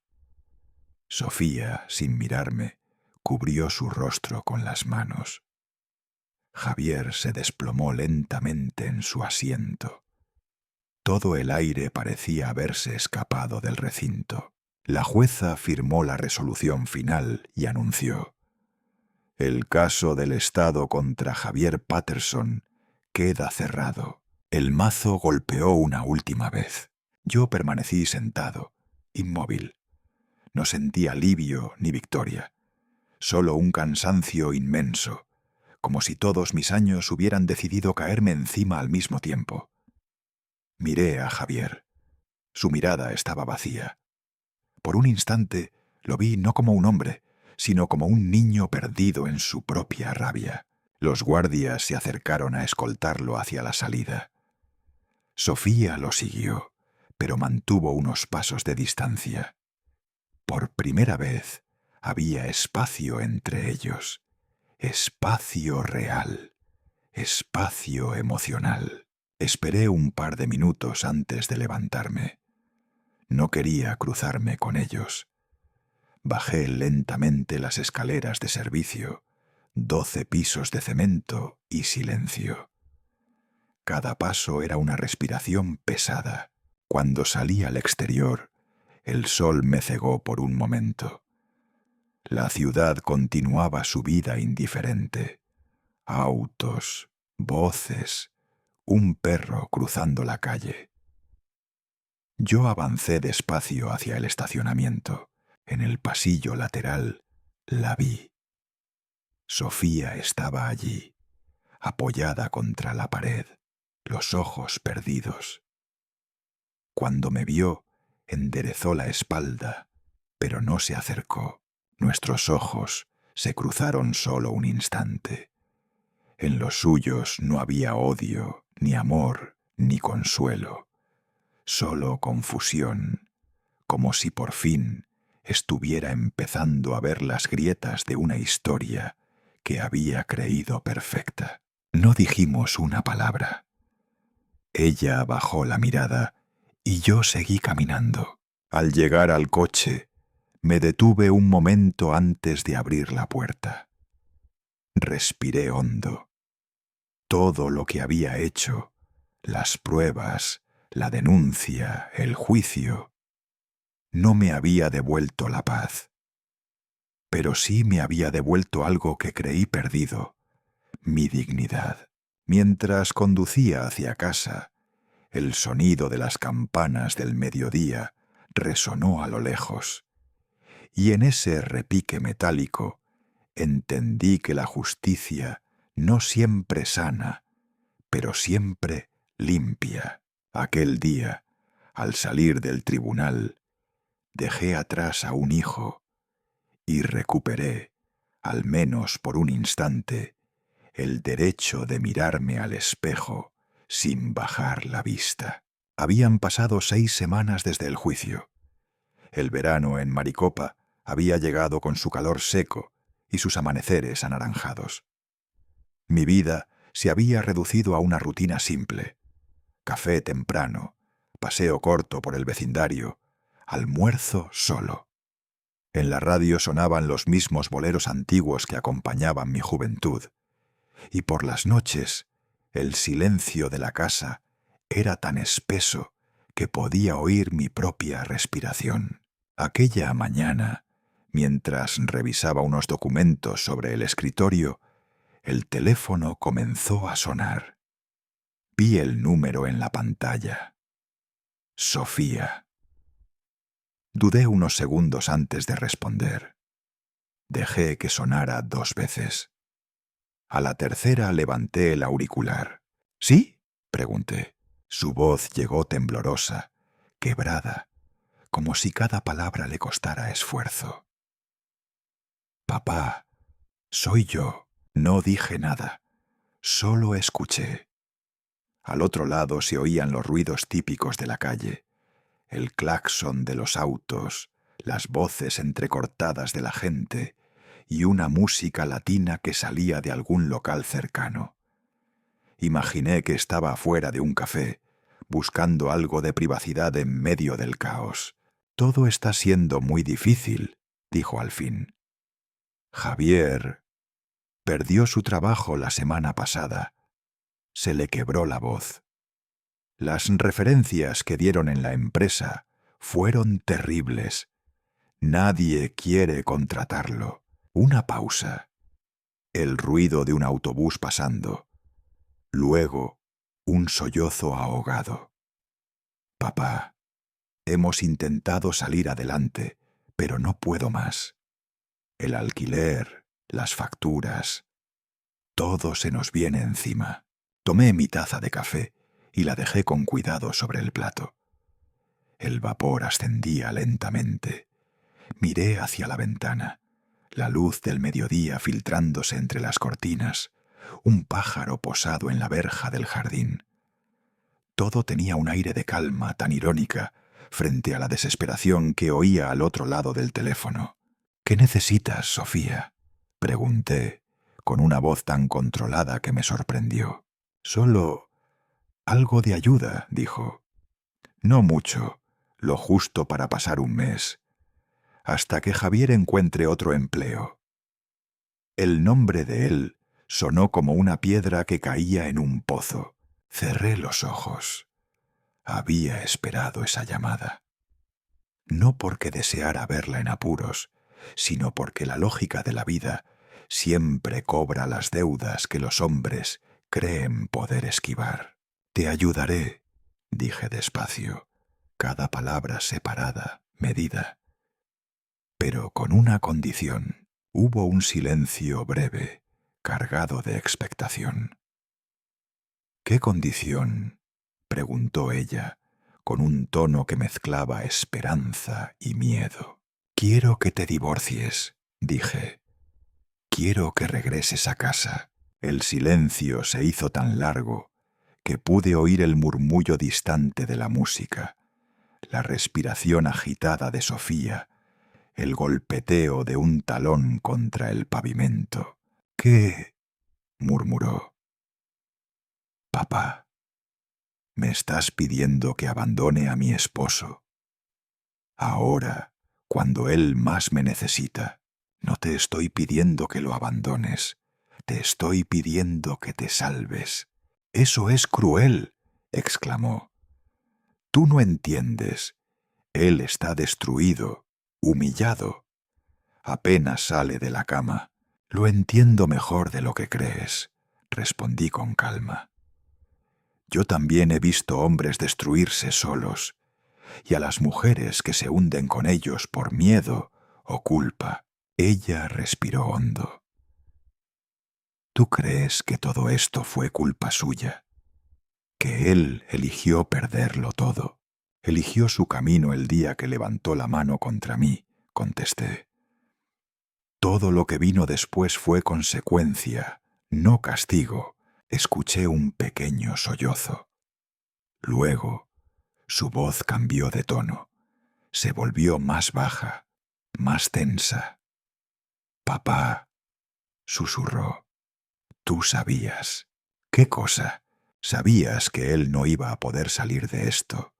Sofía, sin mirarme, cubrió su rostro con las manos. Javier se desplomó lentamente en su asiento. Todo el aire parecía haberse escapado del recinto. La jueza firmó la resolución final y anunció: «El caso del Estado contra Javier Patterson queda cerrado». El mazo golpeó una última vez. Yo permanecí sentado, inmóvil. No sentí alivio ni victoria, solo un cansancio inmenso, como si todos mis años hubieran decidido caerme encima al mismo tiempo. Miré a Javier. Su mirada estaba vacía. Por un instante lo vi no como un hombre, sino como un niño perdido en su propia rabia. Los guardias se acercaron a escoltarlo hacia la salida. Sofía lo siguió, pero mantuvo unos pasos de distancia. Por primera vez había espacio entre ellos, espacio real, espacio emocional. Esperé un par de minutos antes de levantarme. No quería cruzarme con ellos. Bajé lentamente las escaleras de servicio, 12 pisos de cemento y silencio. Cada paso era una respiración pesada. Cuando salí al exterior, el sol me cegó por un momento. La ciudad continuaba su vida indiferente. Autos, voces, un perro cruzando la calle. Yo avancé despacio hacia el estacionamiento. En el pasillo lateral la vi. Sofía estaba allí, apoyada contra la pared, los ojos perdidos. Cuando me vio, enderezó la espalda, pero no se acercó. Nuestros ojos se cruzaron solo un instante. En los suyos no había odio, ni amor, ni consuelo, solo confusión, como si por fin estuviera empezando a ver las grietas de una historia que había creído perfecta. No dijimos una palabra. Ella bajó la mirada y yo seguí caminando. Al llegar al coche, me detuve un momento antes de abrir la puerta. Respiré hondo. Todo lo que había hecho, las pruebas, la denuncia, el juicio, no me había devuelto la paz. Pero sí me había devuelto algo que creí perdido, mi dignidad. Mientras conducía hacia casa, el sonido de las campanas del mediodía resonó a lo lejos, y en ese repique metálico entendí que la justicia no siempre sana, pero siempre limpia. Aquel día, al salir del tribunal, dejé atrás a un hijo y recuperé, al menos por un instante, el derecho de mirarme al espejo sin bajar la vista. Habían pasado 6 semanas desde el juicio. El verano en Maricopa había llegado con su calor seco y sus amaneceres anaranjados. Mi vida se había reducido a una rutina simple: café temprano, paseo corto por el vecindario, almuerzo solo. En la radio sonaban los mismos boleros antiguos que acompañaban mi juventud, y por las noches el silencio de la casa era tan espeso que podía oír mi propia respiración. Aquella mañana, mientras revisaba unos documentos sobre el escritorio, el teléfono comenzó a sonar. Vi el número en la pantalla. Sofía. Dudé unos segundos antes de responder. Dejé que sonara 2 veces. A la tercera levanté el auricular. ¿Sí?, pregunté. Su voz llegó temblorosa, quebrada, como si cada palabra le costara esfuerzo. Papá, soy yo. No dije nada, solo escuché. Al otro lado se oían los ruidos típicos de la calle, el claxon de los autos, las voces entrecortadas de la gente y una música latina que salía de algún local cercano. Imaginé que estaba afuera de un café, buscando algo de privacidad en medio del caos. «Todo está siendo muy difícil», dijo al fin. «Javier perdió su trabajo la semana pasada». Se le quebró la voz. Las referencias que dieron en la empresa fueron terribles. Nadie quiere contratarlo. Una pausa. El ruido de un autobús pasando. Luego, un sollozo ahogado. Papá, hemos intentado salir adelante, pero no puedo más. El alquiler, las facturas, todo se nos viene encima. Tomé mi taza de café y la dejé con cuidado sobre el plato. El vapor ascendía lentamente. Miré hacia la ventana, la luz del mediodía filtrándose entre las cortinas, un pájaro posado en la verja del jardín. Todo tenía un aire de calma tan irónica frente a la desesperación que oía al otro lado del teléfono. «¿Qué necesitas, Sofía?», pregunté, con una voz tan controlada que me sorprendió. «Solo algo de ayuda», dijo. «No mucho, lo justo para pasar un mes, hasta que Javier encuentre otro empleo». El nombre de él sonó como una piedra que caía en un pozo. Cerré los ojos. Había esperado esa llamada. No porque deseara verla en apuros, sino porque la lógica de la vida siempre cobra las deudas que los hombres creen poder esquivar. «Te ayudaré», dije despacio, cada palabra separada, medida. Pero con una condición. Hubo un silencio breve, cargado de expectación. «¿Qué condición?», preguntó ella, con un tono que mezclaba esperanza y miedo. «Quiero que te divorcies», dije. «Quiero que regreses a casa». El silencio se hizo tan largo que pude oír el murmullo distante de la música, la respiración agitada de Sofía, el golpeteo de un talón contra el pavimento. «¿Qué?», murmuró. «Papá, me estás pidiendo que abandone a mi esposo. Ahora, cuando él más me necesita. No te estoy pidiendo que lo abandones. Te estoy pidiendo que te salves». «Eso es cruel», exclamó. «Tú no entiendes. Él está destruido, humillado. Apenas sale de la cama». «Lo entiendo mejor de lo que crees», respondí con calma. «Yo también he visto hombres destruirse solos, y a las mujeres que se hunden con ellos por miedo o culpa». Ella respiró hondo. «¿Tú crees que todo esto fue culpa suya? ¿Que él eligió perderlo todo? Eligió su camino el día que levantó la mano contra mí», contesté. «Todo lo que vino después fue consecuencia, no castigo. Escuché un pequeño sollozo. Luego, su voz cambió de tono. Se volvió más baja, más tensa. «Papá», susurró, «tú sabías». «¿Qué cosa?» «Sabías que él no iba a poder salir de esto.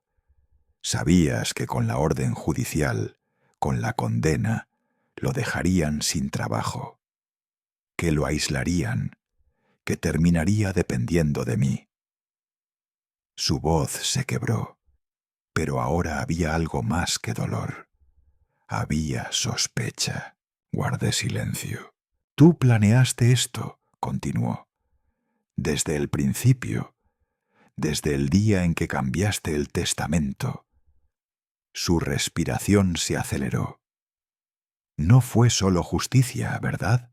Sabías que con la orden judicial, con la condena, lo dejarían sin trabajo, que lo aislarían, que terminaría dependiendo de mí». Su voz se quebró, pero ahora había algo más que dolor. Había sospecha. Guardé silencio. «Tú planeaste esto», continuó. «Desde el principio, desde el día en que cambiaste el testamento». Su respiración se aceleró. «No fue solo justicia, ¿verdad?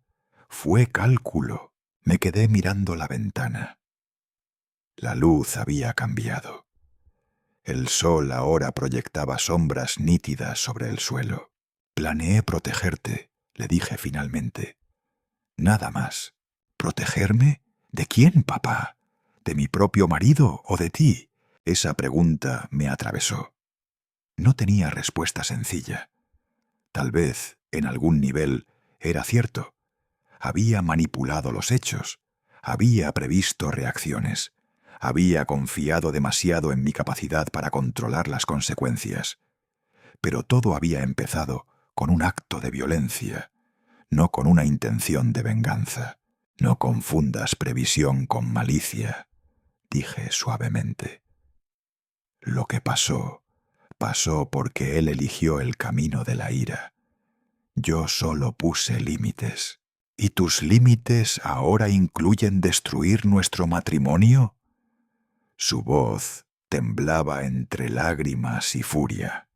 Fue cálculo». Me quedé mirando la ventana. La luz había cambiado. El sol ahora proyectaba sombras nítidas sobre el suelo. «Planeé protegerte», le dije finalmente. «Nada más». «¿Protegerme? ¿De quién, papá? ¿De mi propio marido o de ti?» Esa pregunta me atravesó. No tenía respuesta sencilla. Tal vez, en algún nivel, era cierto. Había manipulado los hechos. Había previsto reacciones. Había confiado demasiado en mi capacidad para controlar las consecuencias. Pero todo había empezado con un acto de violencia, no con una intención de venganza. «No confundas previsión con malicia», dije suavemente. Lo que pasó, pasó porque él eligió el camino de la ira. Yo solo puse límites. ¿Y tus límites ahora incluyen destruir nuestro matrimonio? Su voz temblaba entre lágrimas y furia.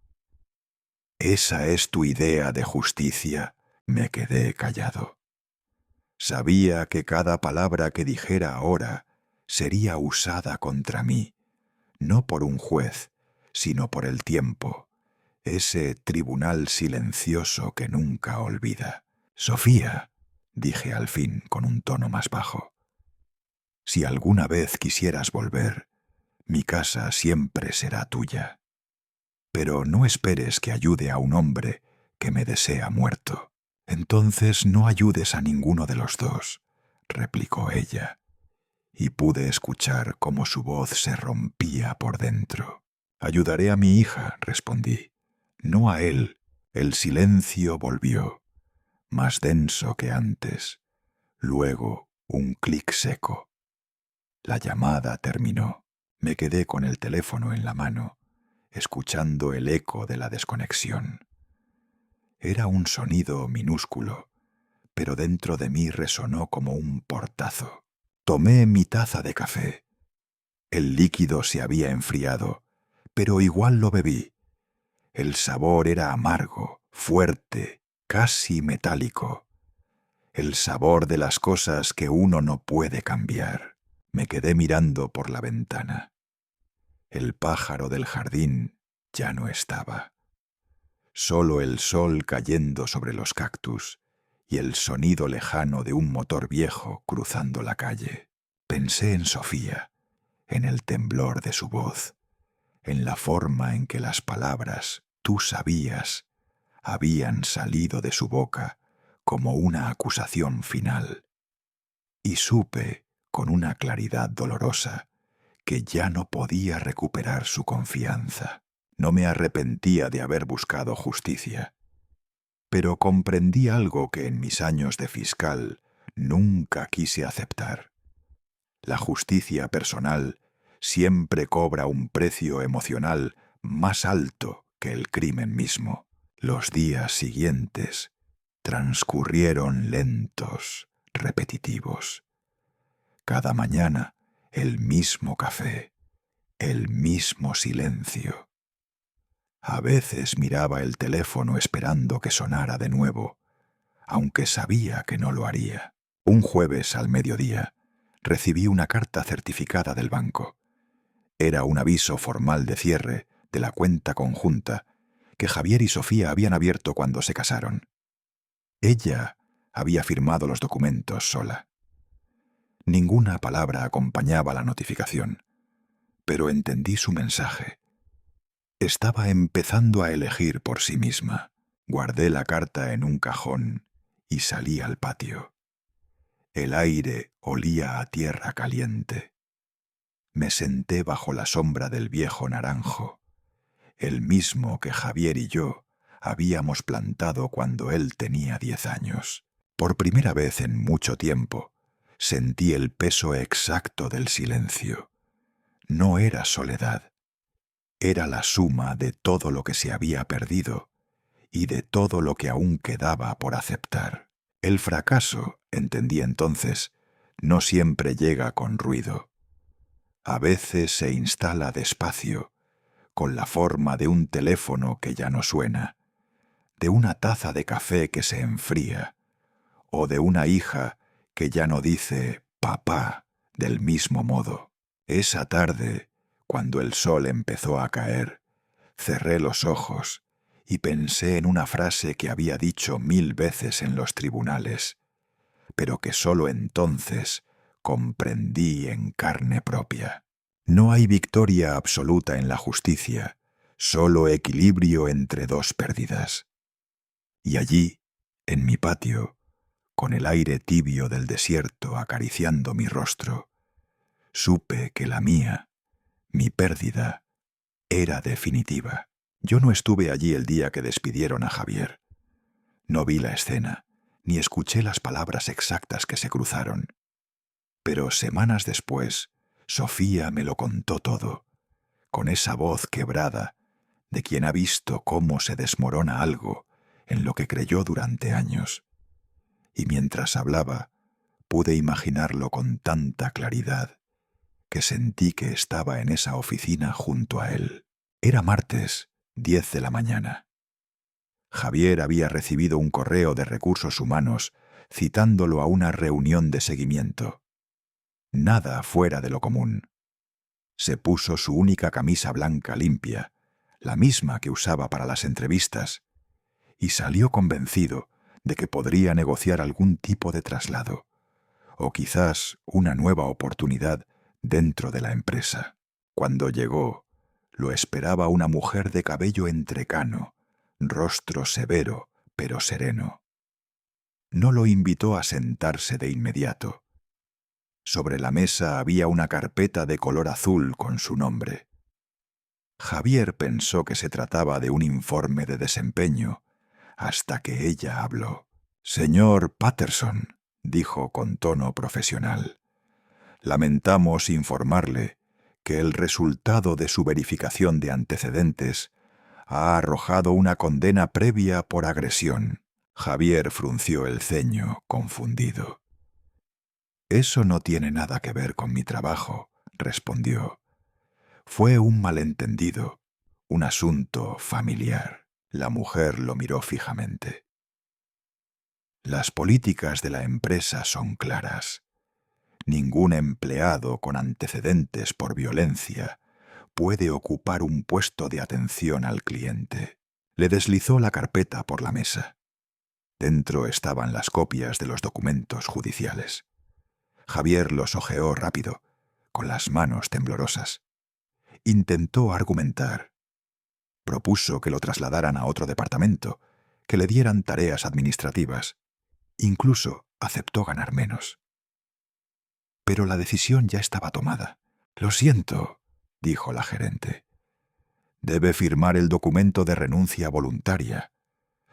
«¿Esa es tu idea de justicia?». Me quedé callado. Sabía que cada palabra que dijera ahora sería usada contra mí, no por un juez, sino por el tiempo, ese tribunal silencioso que nunca olvida. «Sofía», dije al fin con un tono más bajo, «si alguna vez quisieras volver, mi casa siempre será tuya. Pero no esperes que ayude a un hombre que me desea muerto». «Entonces no ayudes a ninguno de los dos», replicó ella, y pude escuchar cómo su voz se rompía por dentro. «Ayudaré a mi hija», respondí, «no a él». El silencio volvió, más denso que antes. Luego un clic seco. La llamada terminó. Me quedé con el teléfono en la mano, escuchando el eco de la desconexión. Era un sonido minúsculo, pero dentro de mí resonó como un portazo. Tomé mi taza de café. El líquido se había enfriado, pero igual lo bebí. El sabor era amargo, fuerte, casi metálico. El sabor de las cosas que uno no puede cambiar. Me quedé mirando por la ventana. El pájaro del jardín ya no estaba. Solo el sol cayendo sobre los cactus y el sonido lejano de un motor viejo cruzando la calle. Pensé en Sofía, en el temblor de su voz, en la forma en que las palabras «tú sabías» habían salido de su boca como una acusación final. Y supe, con una claridad dolorosa, que ya no podía recuperar su confianza. No me arrepentía de haber buscado justicia, pero comprendí algo que en mis años de fiscal nunca quise aceptar. La justicia personal siempre cobra un precio emocional más alto que el crimen mismo. Los días siguientes transcurrieron lentos, repetitivos. Cada mañana el mismo café, el mismo silencio. A veces miraba el teléfono esperando que sonara de nuevo, aunque sabía que no lo haría. Un jueves al mediodía recibí una carta certificada del banco. Era un aviso formal de cierre de la cuenta conjunta que Javier y Sofía habían abierto cuando se casaron. Ella había firmado los documentos sola. Ninguna palabra acompañaba la notificación, pero entendí su mensaje. Estaba empezando a elegir por sí misma. Guardé la carta en un cajón y salí al patio. El aire olía a tierra caliente. Me senté bajo la sombra del viejo naranjo, el mismo que Javier y yo habíamos plantado cuando él tenía 10 años. Por primera vez en mucho tiempo, sentí el peso exacto del silencio. No era soledad, era la suma de todo lo que se había perdido y de todo lo que aún quedaba por aceptar. El fracaso, entendí entonces, no siempre llega con ruido. A veces se instala despacio, con la forma de un teléfono que ya no suena, de una taza de café que se enfría, o de una hija que ya no dice papá del mismo modo. Esa tarde, cuando el sol empezó a caer, cerré los ojos y pensé en una frase que había dicho 1000 veces en los tribunales, pero que sólo entonces comprendí en carne propia. No hay victoria absoluta en la justicia, solo equilibrio entre dos pérdidas. Y allí, en mi patio, con el aire tibio del desierto acariciando mi rostro, supe que la mía, mi pérdida, era definitiva. Yo no estuve allí el día que despidieron a Javier. No vi la escena, ni escuché las palabras exactas que se cruzaron. Pero semanas después, Sofía me lo contó todo, con esa voz quebrada de quien ha visto cómo se desmorona algo en lo que creyó durante años. Y mientras hablaba, pude imaginarlo con tanta claridad que sentí que estaba en esa oficina junto a él. Era martes, 10 de la mañana. Javier había recibido un correo de Recursos Humanos citándolo a una reunión de seguimiento. Nada fuera de lo común. Se puso su única camisa blanca limpia, la misma que usaba para las entrevistas, y salió convencido de que podría negociar algún tipo de traslado, o quizás una nueva oportunidad dentro de la empresa. Cuando llegó, lo esperaba una mujer de cabello entrecano, rostro severo pero sereno. No lo invitó a sentarse de inmediato. Sobre la mesa había una carpeta de color azul con su nombre. Javier pensó que se trataba de un informe de desempeño, hasta que ella habló. «Señor Patterson», dijo con tono profesional, «lamentamos informarle que el resultado de su verificación de antecedentes ha arrojado una condena previa por agresión». Javier frunció el ceño, confundido. «Eso no tiene nada que ver con mi trabajo», respondió. «Fue un malentendido, un asunto familiar». La mujer lo miró fijamente. «Las políticas de la empresa son claras. Ningún empleado con antecedentes por violencia puede ocupar un puesto de atención al cliente». Le deslizó la carpeta por la mesa. Dentro estaban las copias de los documentos judiciales. Javier los hojeó rápido, con las manos temblorosas. Intentó argumentar. Propuso que lo trasladaran a otro departamento, que le dieran tareas administrativas. Incluso aceptó ganar menos. Pero la decisión ya estaba tomada. «Lo siento», dijo la gerente. «Debe firmar el documento de renuncia voluntaria.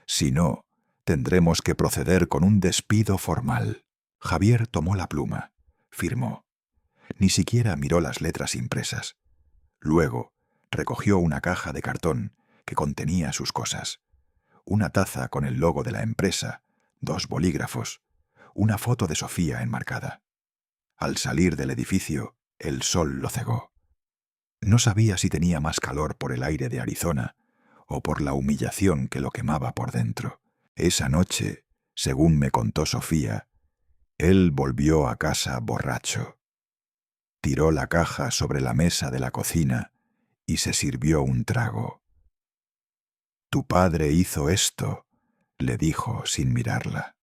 Si no, tendremos que proceder con un despido formal». Javier tomó la pluma, firmó. Ni siquiera miró las letras impresas. Luego, recogió una caja de cartón que contenía sus cosas. Una taza con el logo de la empresa, 2 bolígrafos, una foto de Sofía enmarcada. Al salir del edificio, el sol lo cegó. No sabía si tenía más calor por el aire de Arizona o por la humillación que lo quemaba por dentro. Esa noche, según me contó Sofía, él volvió a casa borracho. Tiró la caja sobre la mesa de la cocina y se sirvió un trago. «Tu padre hizo esto», le dijo sin mirarla.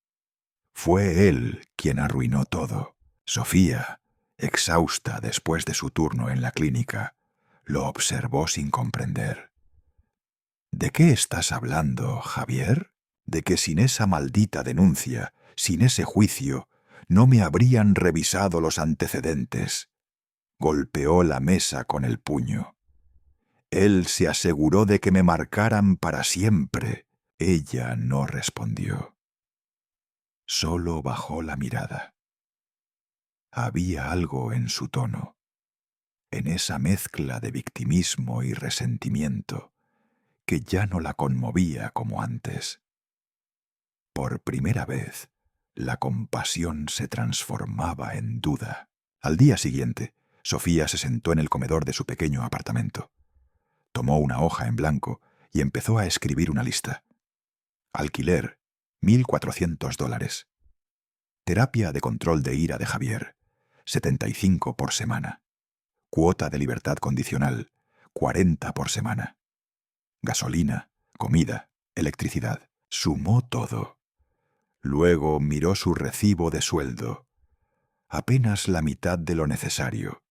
«Fue él quien arruinó todo. Sofía, exhausta después de su turno en la clínica, lo observó sin comprender. ¿De qué estás hablando, Javier? De que sin esa maldita denuncia, sin ese juicio, no me habrían revisado los antecedentes. Golpeó la mesa con el puño. Él se aseguró de que me marcaran para siempre. Ella no respondió. Solo bajó la mirada. Había algo en su tono, en esa mezcla de victimismo y resentimiento, que ya no la conmovía como antes. Por primera vez, la compasión se transformaba en duda. Al día siguiente, Sofía se sentó en el comedor de su pequeño apartamento. Tomó una hoja en blanco y empezó a escribir una lista. Alquiler, $1.400. Terapia de control de ira de Javier, 75 por semana. Cuota de libertad condicional, 40 por semana. Gasolina, comida, electricidad. Sumó todo. Luego miró su recibo de sueldo. Apenas la mitad de lo necesario.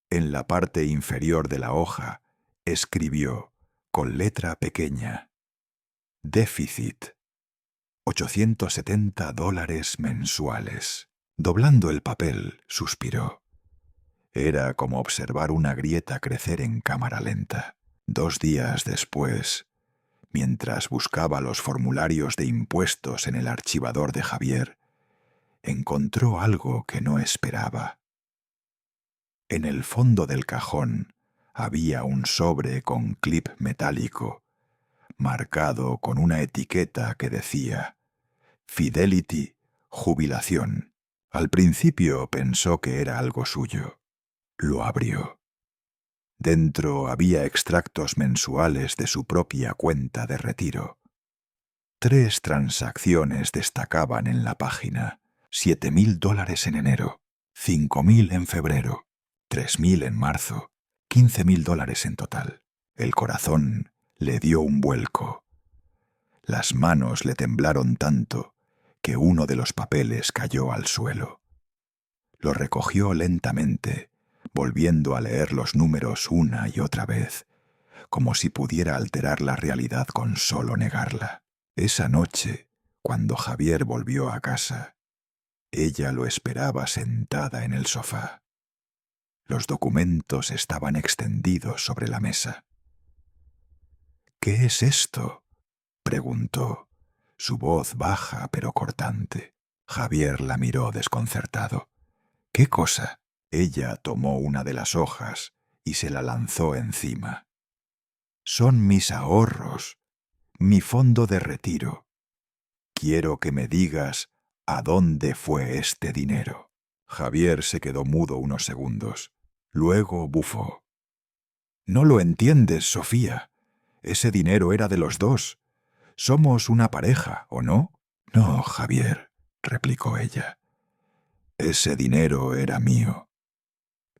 En la parte inferior de la hoja, escribió, con letra pequeña, déficit, $870 mensuales. Doblando el papel, suspiró. Era como observar una grieta crecer en cámara lenta. 2 días después, mientras buscaba los formularios de impuestos en el archivador de Javier, encontró algo que no esperaba. En el fondo del cajón había un sobre con clip metálico, marcado con una etiqueta que decía Fidelity, jubilación. Al principio pensó que era algo suyo. Lo abrió. Dentro había extractos mensuales de su propia cuenta de retiro. 3 transacciones destacaban en la página: $7.000 en enero, $5.000 en febrero, $3.000 en marzo, $15.000 en total. El corazón le dio un vuelco. Las manos le temblaron tanto que uno de los papeles cayó al suelo. Lo recogió lentamente, volviendo a leer los números una y otra vez, como si pudiera alterar la realidad con solo negarla. Esa noche, cuando Javier volvió a casa, ella lo esperaba sentada en el sofá. Los documentos estaban extendidos sobre la mesa. «¿Qué es esto?», preguntó, su voz baja pero cortante. Javier la miró desconcertado. «¿Qué cosa?». Ella tomó una de las hojas y se la lanzó encima. «Son mis ahorros, mi fondo de retiro. Quiero que me digas a dónde fue este dinero». Javier se quedó mudo unos segundos. Luego bufó. «No lo entiendes, Sofía. Ese dinero era de los dos. Somos una pareja, ¿o no?». «No, Javier», replicó ella. «Ese dinero era mío.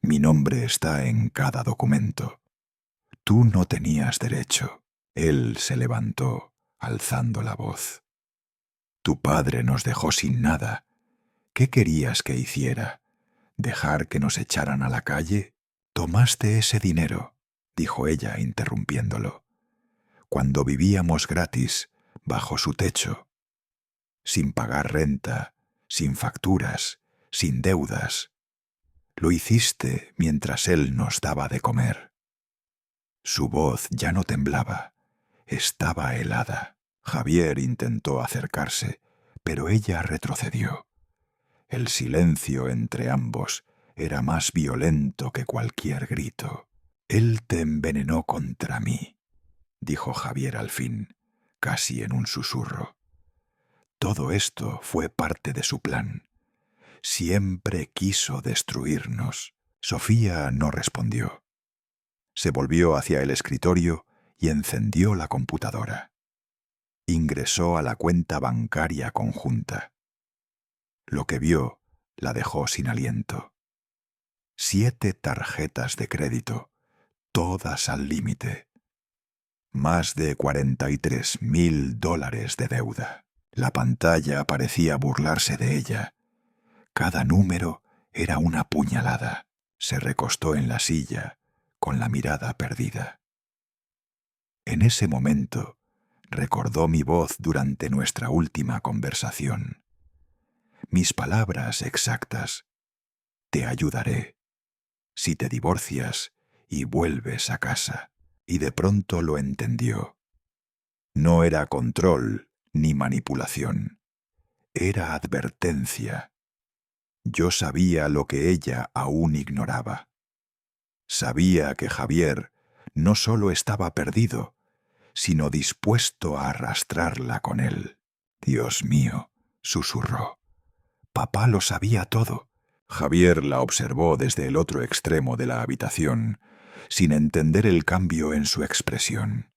Mi nombre está en cada documento. Tú no tenías derecho». Él se levantó, alzando la voz. «Tu padre nos dejó sin nada. ¿Qué querías que hiciera? ¿Dejar que nos echaran a la calle?». «Tomaste ese dinero», dijo ella interrumpiéndolo, «cuando vivíamos gratis, bajo su techo, sin pagar renta, sin facturas, sin deudas. Lo hiciste mientras él nos daba de comer». Su voz ya no temblaba, estaba helada. Javier intentó acercarse, pero ella retrocedió. El silencio entre ambos era más violento que cualquier grito. «Él te envenenó contra mí», dijo Javier al fin, casi en un susurro. «Todo esto fue parte de su plan. Siempre quiso destruirnos». Sofía no respondió. Se volvió hacia el escritorio y encendió la computadora. Ingresó a la cuenta bancaria conjunta. Lo que vio la dejó sin aliento. 7 tarjetas de crédito, todas al límite. Más de $43.000 de deuda. La pantalla parecía burlarse de ella. Cada número era una puñalada. Se recostó en la silla, con la mirada perdida. En ese momento, recordó mi voz durante nuestra última conversación. Mis palabras exactas. Te ayudaré. Si te divorcias y vuelves a casa. Y de pronto lo entendió. No era control ni manipulación. Era advertencia. Yo sabía lo que ella aún ignoraba. Sabía que Javier no solo estaba perdido, sino dispuesto a arrastrarla con él. Dios mío, susurró. Papá lo sabía todo. Javier la observó desde el otro extremo de la habitación, sin entender el cambio en su expresión.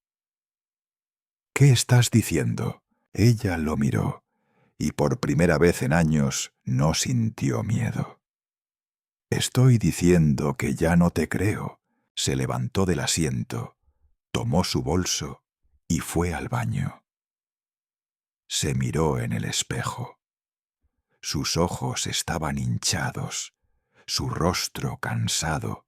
¿Qué estás diciendo? Ella lo miró, y por primera vez en años no sintió miedo. Estoy diciendo que ya no te creo. Se levantó del asiento, tomó su bolso y fue al baño. Se miró en el espejo. Sus ojos estaban hinchados, su rostro cansado,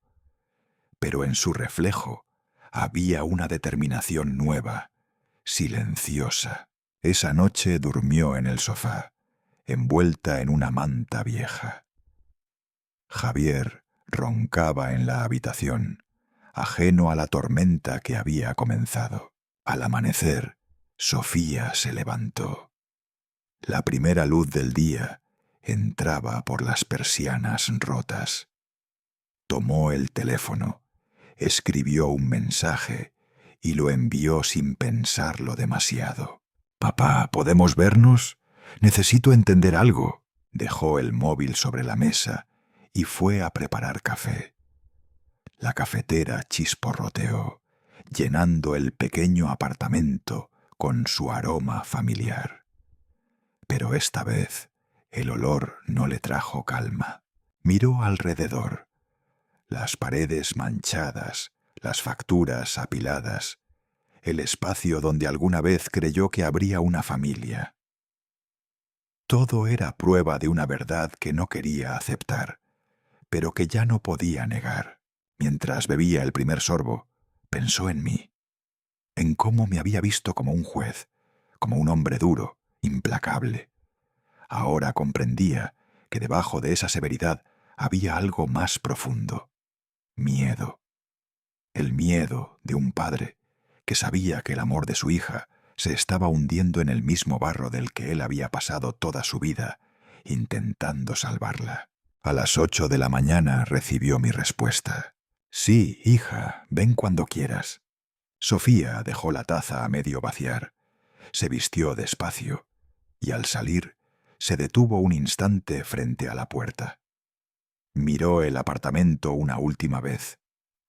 pero en su reflejo había una determinación nueva, silenciosa. Esa noche durmió en el sofá, envuelta en una manta vieja. Javier roncaba en la habitación, ajeno a la tormenta que había comenzado. Al amanecer, Sofía se levantó. La primera luz del día entraba por las persianas rotas. Tomó el teléfono, escribió un mensaje y lo envió sin pensarlo demasiado. «Papá, ¿podemos vernos? Necesito entender algo». Dejó el móvil sobre la mesa y fue a preparar café. La cafetera chisporroteó, llenando el pequeño apartamento con su aroma familiar. Pero esta vez el olor no le trajo calma. Miró alrededor. Las paredes manchadas, las facturas apiladas, el espacio donde alguna vez creyó que habría una familia. Todo era prueba de una verdad que no quería aceptar, pero que ya no podía negar. Mientras bebía el primer sorbo, pensó en mí, en cómo me había visto como un juez, como un hombre duro, implacable. Ahora comprendía que debajo de esa severidad había algo más profundo. Miedo. El miedo de un padre que sabía que el amor de su hija se estaba hundiendo en el mismo barro del que él había pasado toda su vida, intentando salvarla. A las 8 de la mañana recibió mi respuesta. «Sí, hija, ven cuando quieras». Sofía dejó la taza a medio vaciar, se vistió despacio y al salir se detuvo un instante frente a la puerta. Miró el apartamento una última vez,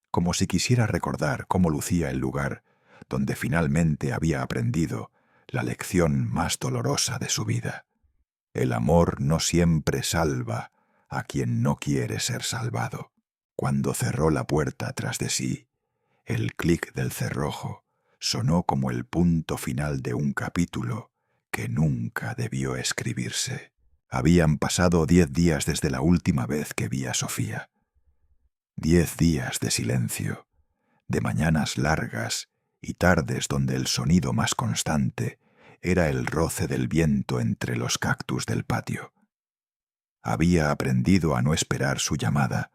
como si quisiera recordar cómo lucía el lugar donde finalmente había aprendido la lección más dolorosa de su vida. El amor no siempre salva a quien no quiere ser salvado. Cuando cerró la puerta tras de sí, el clic del cerrojo sonó como el punto final de un capítulo que nunca debió escribirse. Habían pasado 10 días desde la última vez que vi a Sofía. 10 días de silencio, de mañanas largas y tardes donde el sonido más constante era el roce del viento entre los cactus del patio. Había aprendido a no esperar su llamada,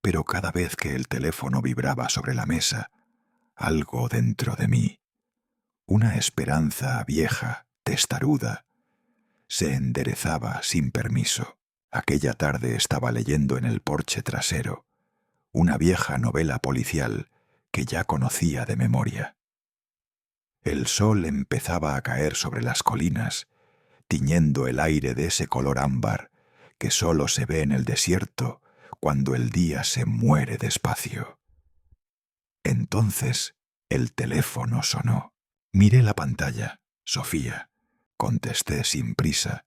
pero cada vez que el teléfono vibraba sobre la mesa, algo dentro de mí, una esperanza vieja, testaruda, se enderezaba sin permiso. Aquella tarde estaba leyendo en el porche trasero una vieja novela policial que ya conocía de memoria. El sol empezaba a caer sobre las colinas, tiñendo el aire de ese color ámbar que solo se ve en el desierto cuando el día se muere despacio. Entonces el teléfono sonó. Miré la pantalla. Sofía. Contesté sin prisa,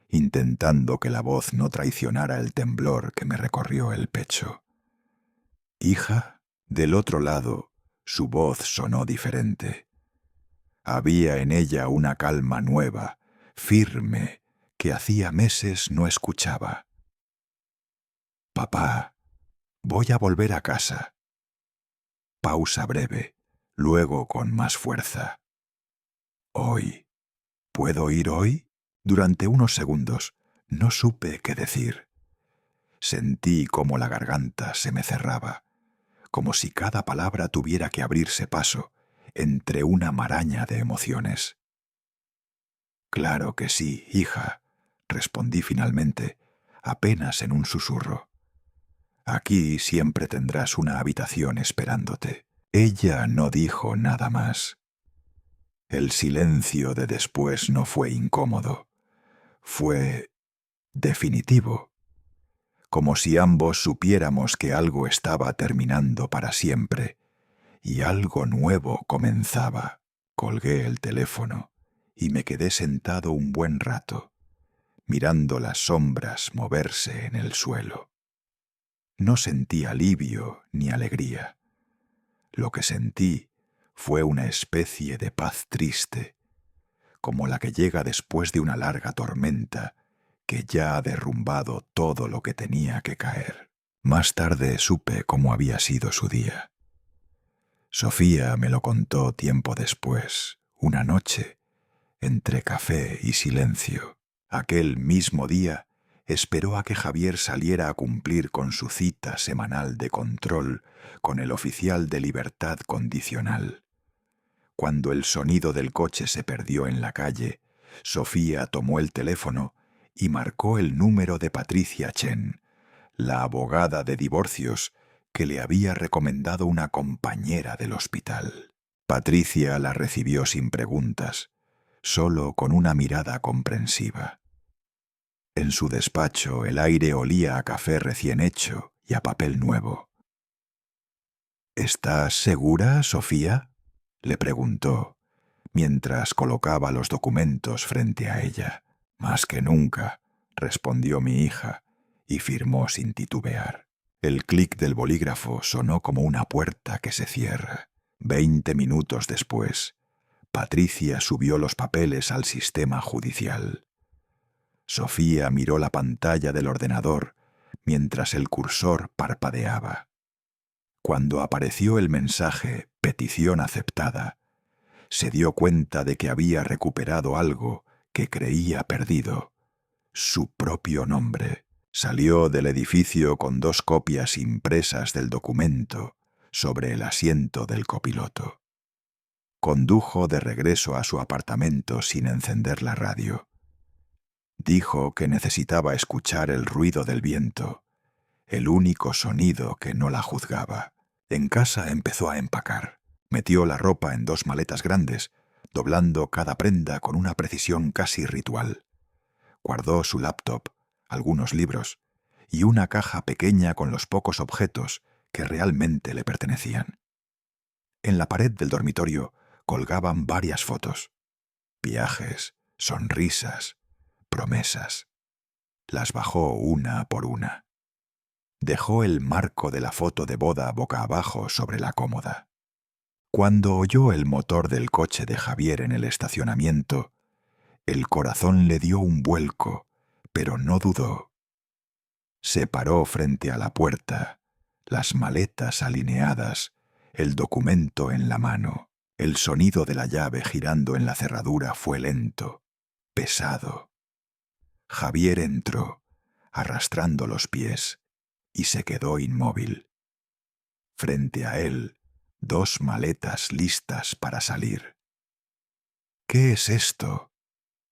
intentando que la voz no traicionara el temblor que me recorrió el pecho. «Hija». Del otro lado, su voz sonó diferente. Había en ella una calma nueva, firme, que hacía meses no escuchaba. Papá, voy a volver a casa. Pausa breve, luego con más fuerza. Hoy. ¿Puedo ir hoy? Durante unos segundos no supe qué decir. Sentí como la garganta se me cerraba, como si cada palabra tuviera que abrirse paso entre una maraña de emociones. Claro que sí, hija, respondí finalmente, apenas en un susurro. Aquí siempre tendrás una habitación esperándote. Ella no dijo nada más. El silencio de después no fue incómodo, fue definitivo, como si ambos supiéramos que algo estaba terminando para siempre y algo nuevo comenzaba. Colgué el teléfono y me quedé sentado un buen rato, mirando las sombras moverse en el suelo. No sentí alivio ni alegría. Lo que sentí fue una especie de paz triste, como la que llega después de una larga tormenta que ya ha derrumbado todo lo que tenía que caer. Más tarde supe cómo había sido su día. Sofía me lo contó tiempo después, una noche, entre café y silencio. Aquel mismo día esperó a que Javier saliera a cumplir con su cita semanal de control con el oficial de libertad condicional. Cuando el sonido del coche se perdió en la calle, Sofía tomó el teléfono y marcó el número de Patricia Chen, la abogada de divorcios que le había recomendado una compañera del hospital. Patricia la recibió sin preguntas, solo con una mirada comprensiva. En su despacho el aire olía a café recién hecho y a papel nuevo. ¿Estás segura, Sofía?, le preguntó, mientras colocaba los documentos frente a ella. Más que nunca, respondió mi hija, y firmó sin titubear. El clic del bolígrafo sonó como una puerta que se cierra. 20 minutos después, Patricia subió los papeles al sistema judicial. Sofía miró la pantalla del ordenador mientras el cursor parpadeaba. Cuando apareció el mensaje «Petición aceptada», se dio cuenta de que había recuperado algo que creía perdido, su propio nombre. Salió del edificio con 2 copias impresas del documento sobre el asiento del copiloto. Condujo de regreso a su apartamento sin encender la radio. Dijo que necesitaba escuchar el ruido del viento, el único sonido que no la juzgaba. En casa empezó a empacar. Metió la ropa en 2 maletas grandes, doblando cada prenda con una precisión casi ritual. Guardó su laptop, algunos libros y una caja pequeña con los pocos objetos que realmente le pertenecían. En la pared del dormitorio colgaban varias fotos. Viajes, sonrisas, promesas. Las bajó una por una. Dejó el marco de la foto de boda boca abajo sobre la cómoda. Cuando oyó el motor del coche de Javier en el estacionamiento, el corazón le dio un vuelco, pero no dudó. Se paró frente a la puerta, las maletas alineadas, el documento en la mano. El sonido de la llave girando en la cerradura fue lento, pesado. Javier entró, arrastrando los pies, y se quedó inmóvil. Frente a él, 2 maletas listas para salir. «¿Qué es esto?»,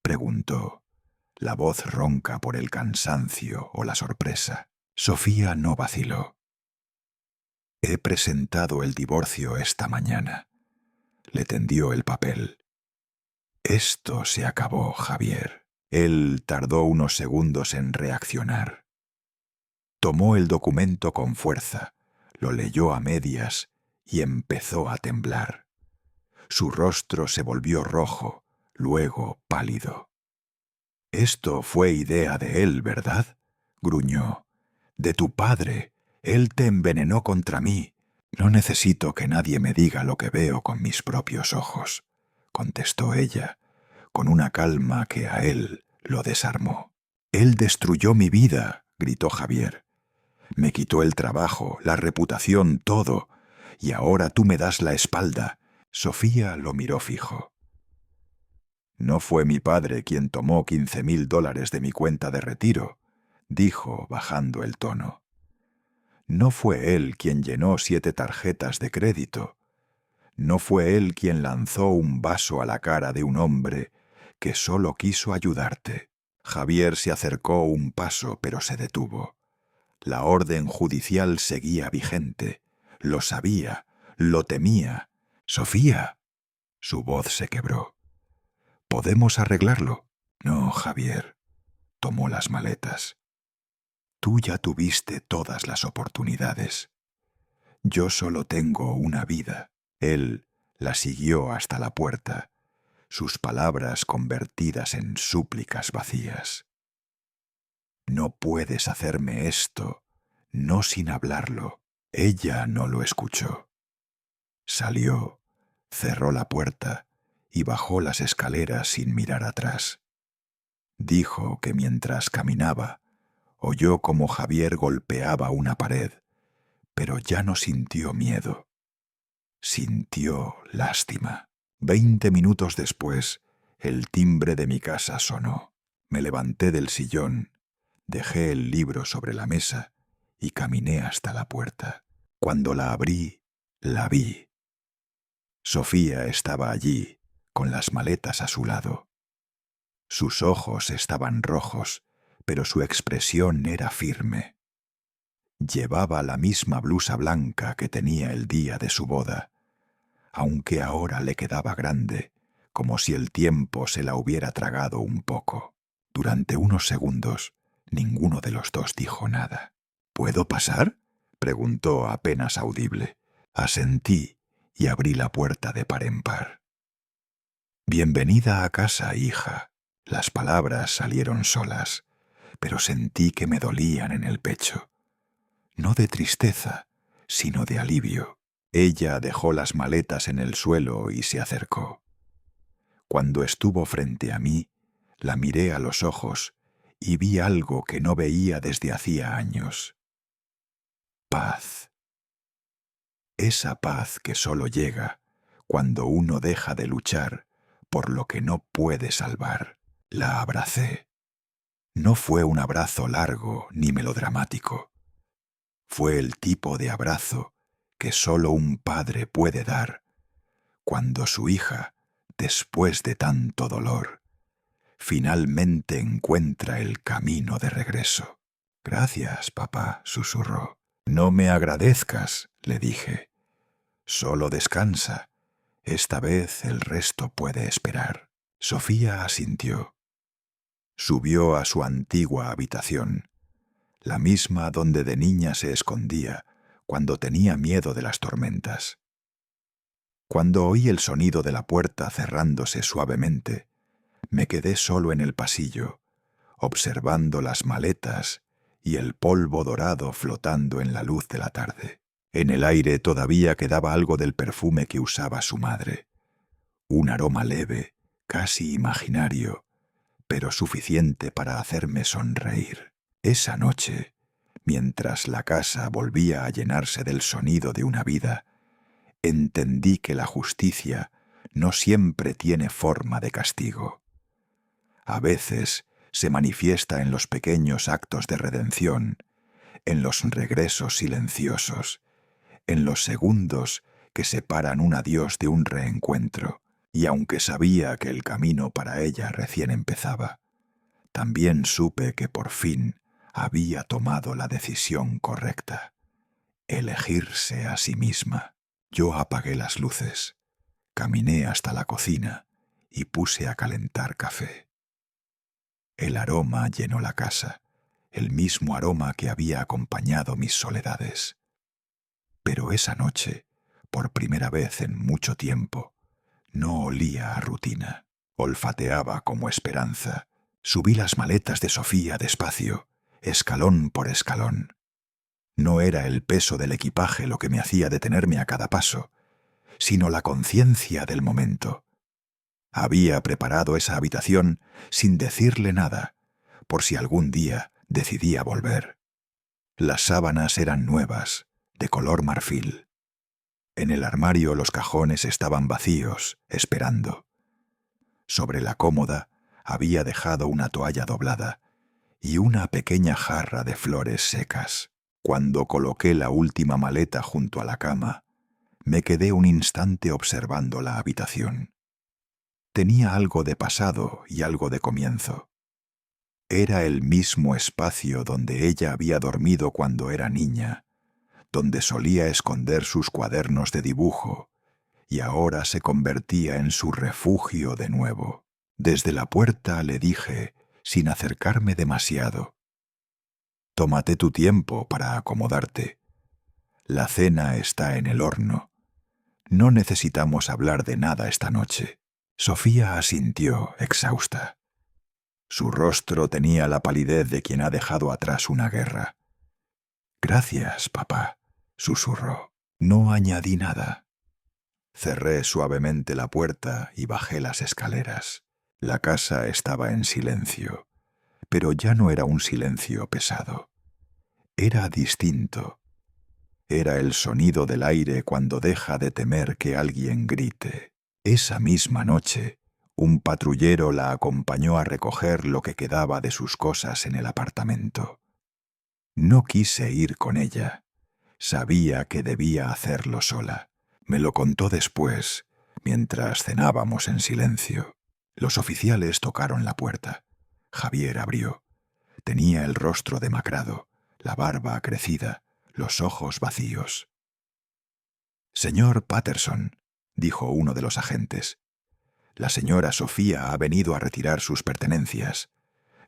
preguntó, la voz ronca por el cansancio o la sorpresa. Sofía no vaciló. «He presentado el divorcio esta mañana», le tendió el papel. «Esto se acabó, Javier». Él tardó unos segundos en reaccionar. Tomó el documento con fuerza, lo leyó a medias y empezó a temblar. Su rostro se volvió rojo, luego pálido. «Esto fue idea de él, ¿verdad?», gruñó. «De tu padre. Él te envenenó contra mí». «No necesito que nadie me diga lo que veo con mis propios ojos», contestó ella, con una calma que a él lo desarmó. «Él destruyó mi vida», gritó Javier. Me quitó el trabajo, la reputación, todo. Y ahora tú me das la espalda. Sofía lo miró fijo. No fue mi padre quien tomó $15,000 de mi cuenta de retiro, dijo, bajando el tono. No fue él quien llenó 7 tarjetas de crédito. No fue él quien lanzó un vaso a la cara de un hombre que solo quiso ayudarte. Javier se acercó un paso, pero se detuvo. La orden judicial seguía vigente. Lo sabía, lo temía. Sofía. Su voz se quebró. ¿Podemos arreglarlo? No, Javier. Tomó las maletas. Tú ya tuviste todas las oportunidades. Yo solo tengo una vida. Él la siguió hasta la puerta, sus palabras convertidas en súplicas vacías. No puedes hacerme esto, no sin hablarlo. Ella no lo escuchó. Salió, cerró la puerta y bajó las escaleras sin mirar atrás. Dijo que mientras caminaba, oyó cómo Javier golpeaba una pared, pero ya no sintió miedo. Sintió lástima. 20 minutos después, el timbre de mi casa sonó. Me levanté del sillón, dejé el libro sobre la mesa y caminé hasta la puerta. Cuando la abrí, la vi. Sofía estaba allí, con las maletas a su lado. Sus ojos estaban rojos, pero su expresión era firme. Llevaba la misma blusa blanca que tenía el día de su boda, aunque ahora le quedaba grande, como si el tiempo se la hubiera tragado un poco. Durante unos segundos, ninguno de los dos dijo nada. ¿Puedo pasar?, preguntó apenas audible. Asentí y abrí la puerta de par en par. Bienvenida a casa, hija. Las palabras salieron solas, pero sentí que me dolían en el pecho. No de tristeza, sino de alivio. Ella dejó las maletas en el suelo y se acercó. Cuando estuvo frente a mí, la miré a los ojos y vi algo que no veía desde hacía años. Paz. Esa paz que solo llega cuando uno deja de luchar por lo que no puede salvar. La abracé. No fue un abrazo largo ni melodramático. Fue el tipo de abrazo que solo un padre puede dar cuando su hija, después de tanto dolor, finalmente encuentra el camino de regreso. Gracias, papá, susurró. No me agradezcas, le dije. Solo descansa. Esta vez el resto puede esperar. Sofía asintió. Subió a su antigua habitación, la misma donde de niña se escondía cuando tenía miedo de las tormentas. Cuando oí el sonido de la puerta cerrándose suavemente, me quedé solo en el pasillo, observando las maletas y el polvo dorado flotando en la luz de la tarde. En el aire todavía quedaba algo del perfume que usaba su madre, un aroma leve, casi imaginario, pero suficiente para hacerme sonreír. Esa noche, mientras la casa volvía a llenarse del sonido de una vida, entendí que la justicia no siempre tiene forma de castigo. A veces se manifiesta en los pequeños actos de redención, en los regresos silenciosos, en los segundos que separan un adiós de un reencuentro, y aunque sabía que el camino para ella recién empezaba, también supe que por fin había tomado la decisión correcta: elegirse a sí misma. Yo apagué las luces, caminé hasta la cocina y puse a calentar café. El aroma llenó la casa, el mismo aroma que había acompañado mis soledades. Pero esa noche, por primera vez en mucho tiempo, no olía a rutina, olfateaba como esperanza. Subí las maletas de Sofía despacio, escalón por escalón. No era el peso del equipaje lo que me hacía detenerme a cada paso, sino la conciencia del momento. Había preparado esa habitación sin decirle nada, por si algún día decidía volver. Las sábanas eran nuevas, de color marfil. En el armario los cajones estaban vacíos, esperando. Sobre la cómoda había dejado una toalla doblada y una pequeña jarra de flores secas. Cuando coloqué la última maleta junto a la cama, me quedé un instante observando la habitación. Tenía algo de pasado y algo de comienzo. Era el mismo espacio donde ella había dormido cuando era niña, donde solía esconder sus cuadernos de dibujo, y ahora se convertía en su refugio de nuevo. Desde la puerta le dije, sin acercarme demasiado: «Tómate tu tiempo para acomodarte. La cena está en el horno. No necesitamos hablar de nada esta noche». Sofía asintió, exhausta. Su rostro tenía la palidez de quien ha dejado atrás una guerra. «Gracias, papá», susurró. No añadí nada. Cerré suavemente la puerta y bajé las escaleras. La casa estaba en silencio, pero ya no era un silencio pesado. Era distinto. Era el sonido del aire cuando deja de temer que alguien grite. Esa misma noche, un patrullero la acompañó a recoger lo que quedaba de sus cosas en el apartamento. No quise ir con ella. Sabía que debía hacerlo sola. Me lo contó después, mientras cenábamos en silencio. Los oficiales tocaron la puerta. Javier abrió. Tenía el rostro demacrado, la barba crecida, los ojos vacíos. «Señor Patterson», dijo uno de los agentes, «la señora Sofía ha venido a retirar sus pertenencias.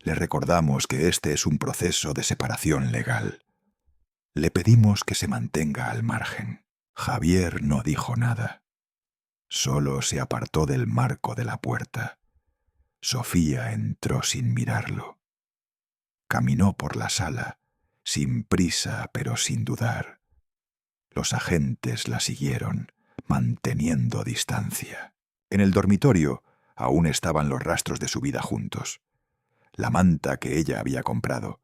Le recordamos que este es un proceso de separación legal. Le pedimos que se mantenga al margen». Javier no dijo nada. Solo se apartó del marco de la puerta. Sofía entró sin mirarlo. Caminó por la sala, sin prisa pero sin dudar. Los agentes la siguieron, manteniendo distancia. En el dormitorio aún estaban los rastros de su vida juntos. La manta que ella había comprado,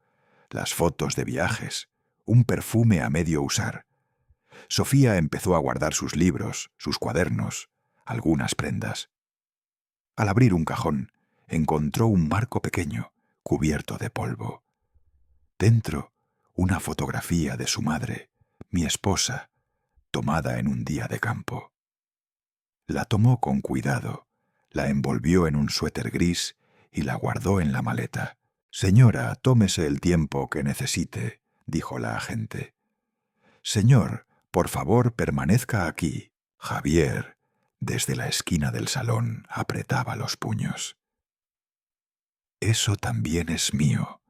las fotos de viajes, un perfume a medio usar. Sofía empezó a guardar sus libros, sus cuadernos, algunas prendas. Al abrir un cajón, encontró un marco pequeño, cubierto de polvo. Dentro, una fotografía de su madre, mi esposa, tomada en un día de campo. La tomó con cuidado, la envolvió en un suéter gris y la guardó en la maleta. «Señora, tómese el tiempo que necesite», dijo la agente. «Señor, por favor, permanezca aquí». Javier, desde la esquina del salón, apretaba los puños. «Eso también es mío»,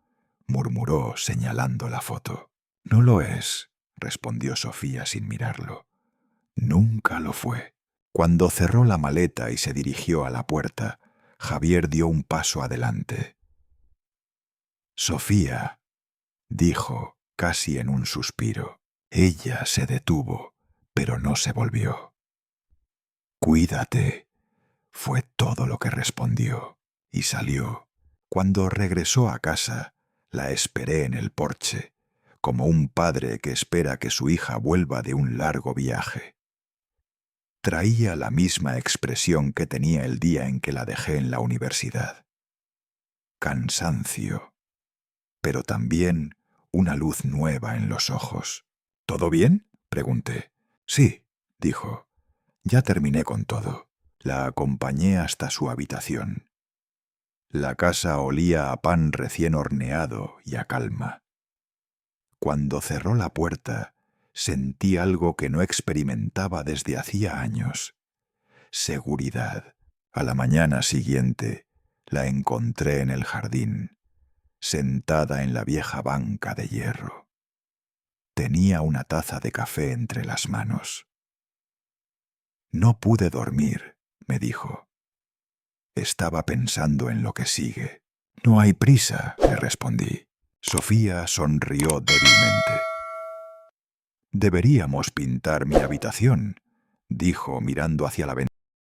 murmuró señalando la foto. «No lo es», respondió Sofía sin mirarlo. «Nunca lo fue». Cuando cerró la maleta y se dirigió a la puerta, Javier dio un paso adelante. «Sofía», dijo, casi en un suspiro. Ella se detuvo, pero no se volvió. «Cuídate», fue todo lo que respondió, y salió. Cuando regresó a casa, la esperé en el porche, como un padre que espera que su hija vuelva de un largo viaje. Traía la misma expresión que tenía el día en que la dejé en la universidad. Cansancio, pero también una luz nueva en los ojos. «¿Todo bien?», pregunté. «Sí», dijo. «Ya terminé con todo». La acompañé hasta su habitación. La casa olía a pan recién horneado y a calma. Cuando cerró la puerta, sentí algo que no experimentaba desde hacía años. Seguridad. A la mañana siguiente, la encontré en el jardín, sentada en la vieja banca de hierro. Tenía una taza de café entre las manos. «No pude dormir», me dijo. «Estaba pensando en lo que sigue». «No hay prisa», le respondí. Sofía sonrió débilmente. «Deberíamos pintar mi habitación», dijo mirando hacia la ventana.